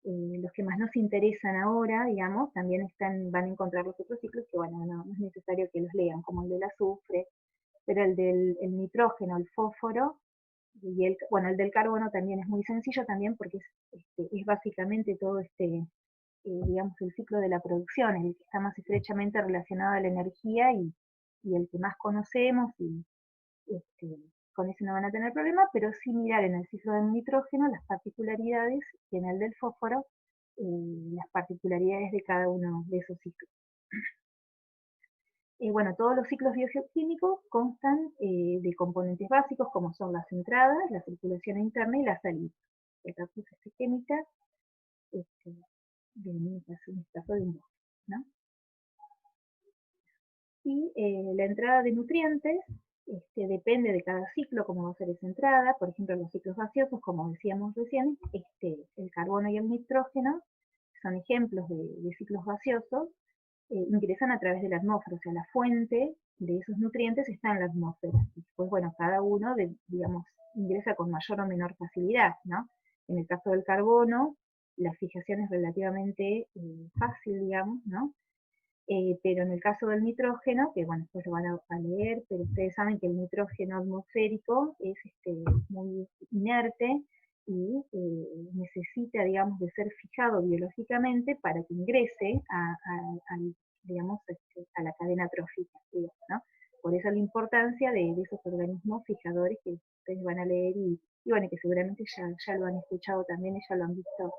los que más nos interesan ahora, digamos. También van a encontrar los otros ciclos que, bueno, no es necesario que los lean, como el del azufre, pero el del nitrógeno, el fósforo, y el del carbono también es muy sencillo también porque es básicamente todo digamos, el ciclo de la producción, el que está más estrechamente relacionado a la energía y el que más conocemos, y con ese no van a tener problema, pero sí mirar en el ciclo del nitrógeno las particularidades, y en el del fósforo las particularidades de cada uno de esos ciclos. Bueno, todos los ciclos biogeoquímicos constan de componentes básicos como son las entradas, la circulación interna y la salida. Esta puse química. en este caso de un bosque, ¿no? Y la entrada de nutrientes depende de cada ciclo, cómo va a ser esa entrada. Por ejemplo, los ciclos gaseosos, como decíamos recién, el carbono y el nitrógeno son ejemplos de ciclos gaseosos, ingresan a través de la atmósfera, o sea, la fuente de esos nutrientes está en la atmósfera. Y después, bueno, cada uno, digamos, ingresa con mayor o menor facilidad, ¿no? En el caso del carbono, la fijación es relativamente fácil, digamos, ¿no? Pero en el caso del nitrógeno, que bueno, después lo van a leer, pero ustedes saben que el nitrógeno atmosférico es muy inerte y necesita, digamos, de ser fijado biológicamente para que ingrese digamos, a la cadena trófica, digamos, ¿no? Por eso la importancia de esos organismos fijadores que ustedes van a leer y bueno, que seguramente ya lo han escuchado también y ya lo han visto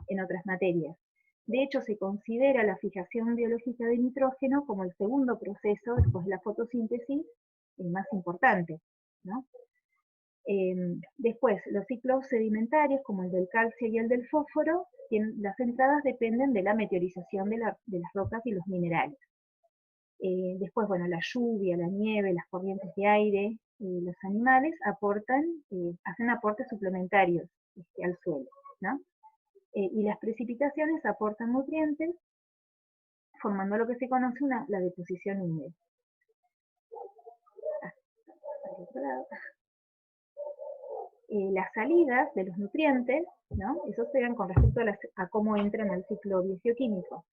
en otras materias. De hecho, se considera la fijación biológica de nitrógeno como el segundo proceso, después de la fotosíntesis, el más importante, ¿no? Después, los ciclos sedimentarios, como el del calcio y el del fósforo, las entradas dependen de la meteorización de las rocas y los minerales. Después, bueno, la lluvia, la nieve, las corrientes de aire, los animales hacen aportes suplementarios al suelo, ¿no? Y las precipitaciones aportan nutrientes, formando lo que se conoce la deposición húmeda. Las salidas de los nutrientes, ¿no? Eso se dan con respecto a cómo entran al ciclo biogeoquímico.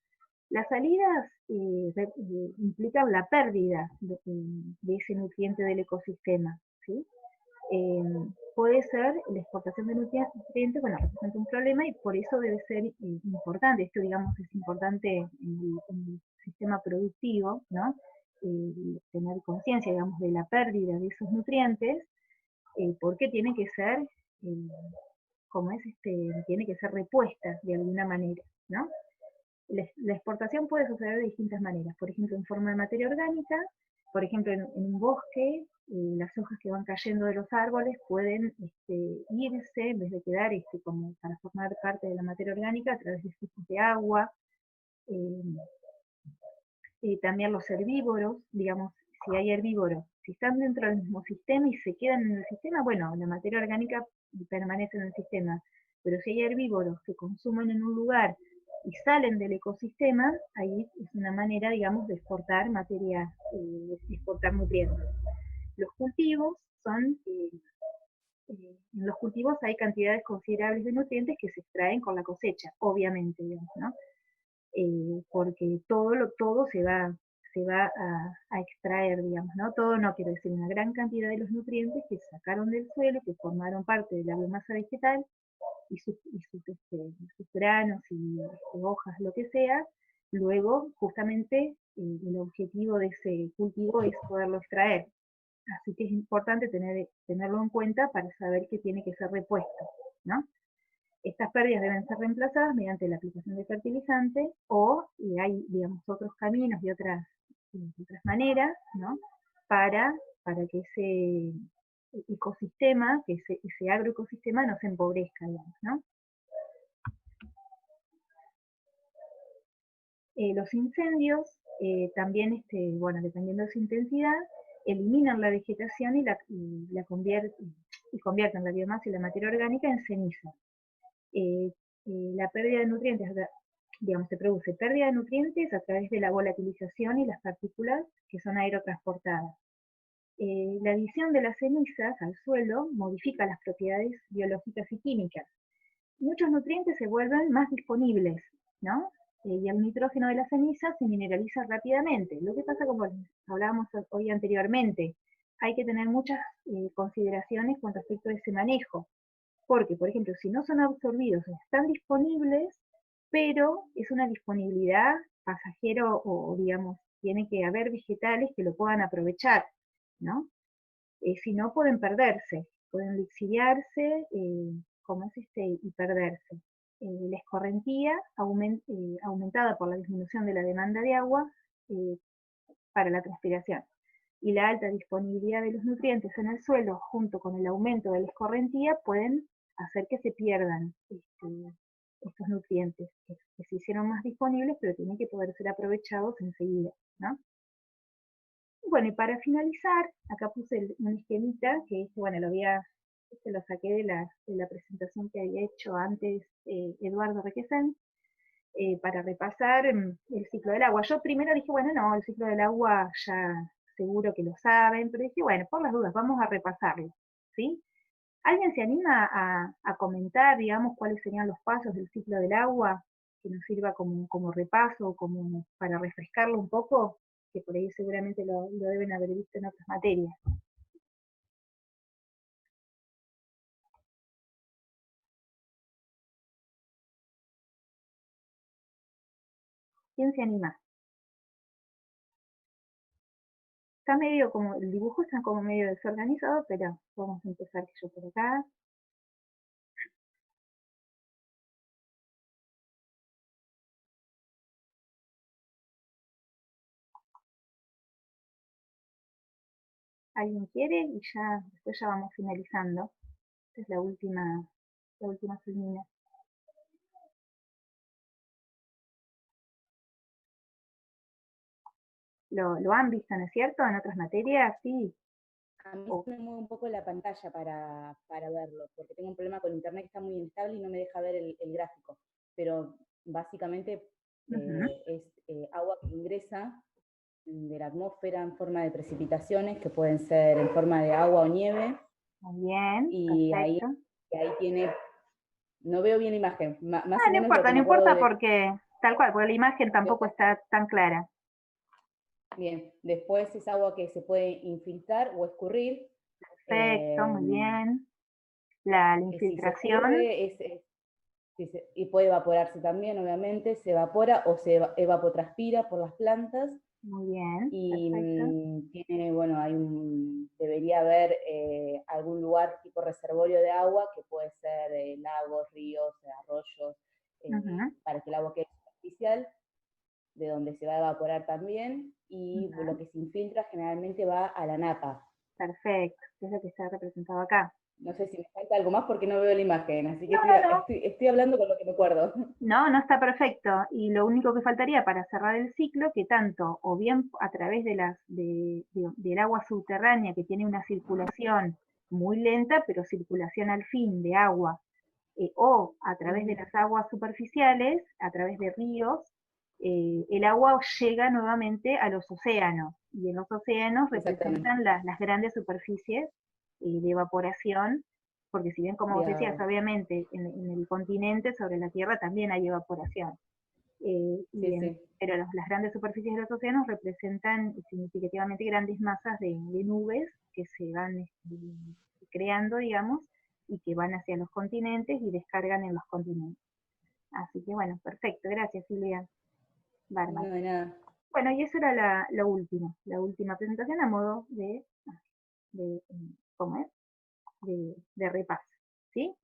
Las salidas implican la pérdida de ese nutriente del ecosistema, ¿sí? Puede ser la exportación de nutrientes, bueno, representa un problema y por eso debe ser importante. Esto, digamos, es importante en el sistema productivo, ¿no? Tener conciencia, digamos, de la pérdida de esos nutrientes, porque tiene que ser, tiene que ser repuesta de alguna manera, ¿no? La exportación puede suceder de distintas maneras, por ejemplo, en forma de materia orgánica, por ejemplo, en un bosque, las hojas que van cayendo de los árboles pueden irse, en vez de quedar como para formar parte de la materia orgánica, a través de flujos de agua. También los herbívoros, digamos, si hay herbívoros, si están dentro del mismo sistema y se quedan en el sistema, bueno, la materia orgánica permanece en el sistema, pero si hay herbívoros que consumen en un lugar y salen del ecosistema, ahí es una manera, digamos, de exportar materia, de exportar nutrientes. Los cultivos en los cultivos hay cantidades considerables de nutrientes que se extraen con la cosecha, obviamente, digamos, ¿no? Porque todo se va a extraer, digamos, ¿no? Todo no, quiero decir, una gran cantidad de los nutrientes que sacaron del suelo, que formaron parte de la biomasa vegetal, y sus granos y hojas, lo que sea, luego justamente el objetivo de ese cultivo es poderlo extraer. Así que es importante tenerlo en cuenta para saber que tiene que ser repuesto, ¿no? Estas pérdidas deben ser reemplazadas mediante la aplicación de fertilizantes o hay, digamos, otros caminos y otras maneras, ¿no? Para que ese ecosistema, que ese agroecosistema no se empobrezca, digamos, ¿no? Los incendios también, bueno, dependiendo de su intensidad, eliminan la vegetación y convierten la biomasa y la materia orgánica en ceniza. La pérdida de nutrientes, digamos, se produce pérdida de nutrientes a través de la volatilización y las partículas que son aerotransportadas. La adición de las cenizas al suelo modifica las propiedades biológicas y químicas. Muchos nutrientes se vuelven más disponibles, ¿no? Y el nitrógeno de la ceniza se mineraliza rápidamente. Lo que pasa, como hablábamos hoy anteriormente, hay que tener muchas consideraciones con respecto a ese manejo. Porque, por ejemplo, si no son absorbidos, están disponibles, pero es una disponibilidad pasajera o, digamos, tiene que haber vegetales que lo puedan aprovechar, ¿no? Si no, pueden perderse, pueden lixiviarse, y perderse. La escorrentía aumentada por la disminución de la demanda de agua para la transpiración. Y la alta disponibilidad de los nutrientes en el suelo, junto con el aumento de la escorrentía, pueden hacer que se pierdan estos nutrientes que se hicieron más disponibles, pero tienen que poder ser aprovechados enseguida, ¿no? Bueno, y para finalizar, acá puse un esquemita que, bueno, se lo saqué de la presentación que había hecho antes Eduardo Requesén, para repasar el ciclo del agua. Yo primero dije, bueno, no, el ciclo del agua ya seguro que lo saben, pero dije, bueno, por las dudas, vamos a repasarlo, ¿sí? ¿Alguien se anima a comentar, digamos, cuáles serían los pasos del ciclo del agua, que nos sirva como repaso, como para refrescarlo un poco, que por ahí seguramente lo deben haber visto en otras materias? ¿Quién se anima? Está medio como, el dibujo está como medio desorganizado, pero vamos a empezar yo por acá. ¿Alguien quiere? Y ya, después ya vamos finalizando. Esta es la última filmina. Lo han visto, ¿no es cierto? En otras materias, sí. A mí se me mueve un poco la pantalla para verlo, porque tengo un problema con internet que está muy inestable y no me deja ver el gráfico. Pero básicamente es agua que ingresa de la atmósfera en forma de precipitaciones, que pueden ser en forma de agua o nieve. Muy bien, y ahí tiene, no veo bien la imagen, más o no menos importa, no importa porque, tal cual, porque la imagen tampoco está tan clara. Bien, después es agua que se puede infiltrar o escurrir. Perfecto, muy bien. La infiltración. Y puede evaporarse también, obviamente, se evapora o se evapotranspira por las plantas. Muy bien, y perfecto. Tiene, bueno, debería haber algún lugar tipo reservorio de agua, que puede ser lagos, ríos, arroyos, para que el agua quede superficial, de donde se va a evaporar también, y lo que se infiltra generalmente va a la napa. Perfecto, es lo que está representado acá. No sé si me falta algo más porque no veo la imagen, así que No. estoy hablando con lo que me acuerdo. No, no está perfecto. Y lo único que faltaría para cerrar el ciclo, que tanto o bien a través del agua subterránea, que tiene una circulación muy lenta, pero circulación al fin de agua, o a través de las aguas superficiales, a través de ríos, el agua llega nuevamente a los océanos. Y en los océanos representan las grandes superficies de evaporación, porque si bien, como vos decías, obviamente en el continente, sobre la Tierra, también hay evaporación. Pero las grandes superficies de los océanos representan significativamente grandes masas de nubes que se van creando, digamos, y que van hacia los continentes y descargan en los continentes. Así que bueno, perfecto, gracias Silvia. Bárbaro. No, de nada. Bueno, y eso era la última presentación a modo ¿cómo es? De repaso, ¿sí?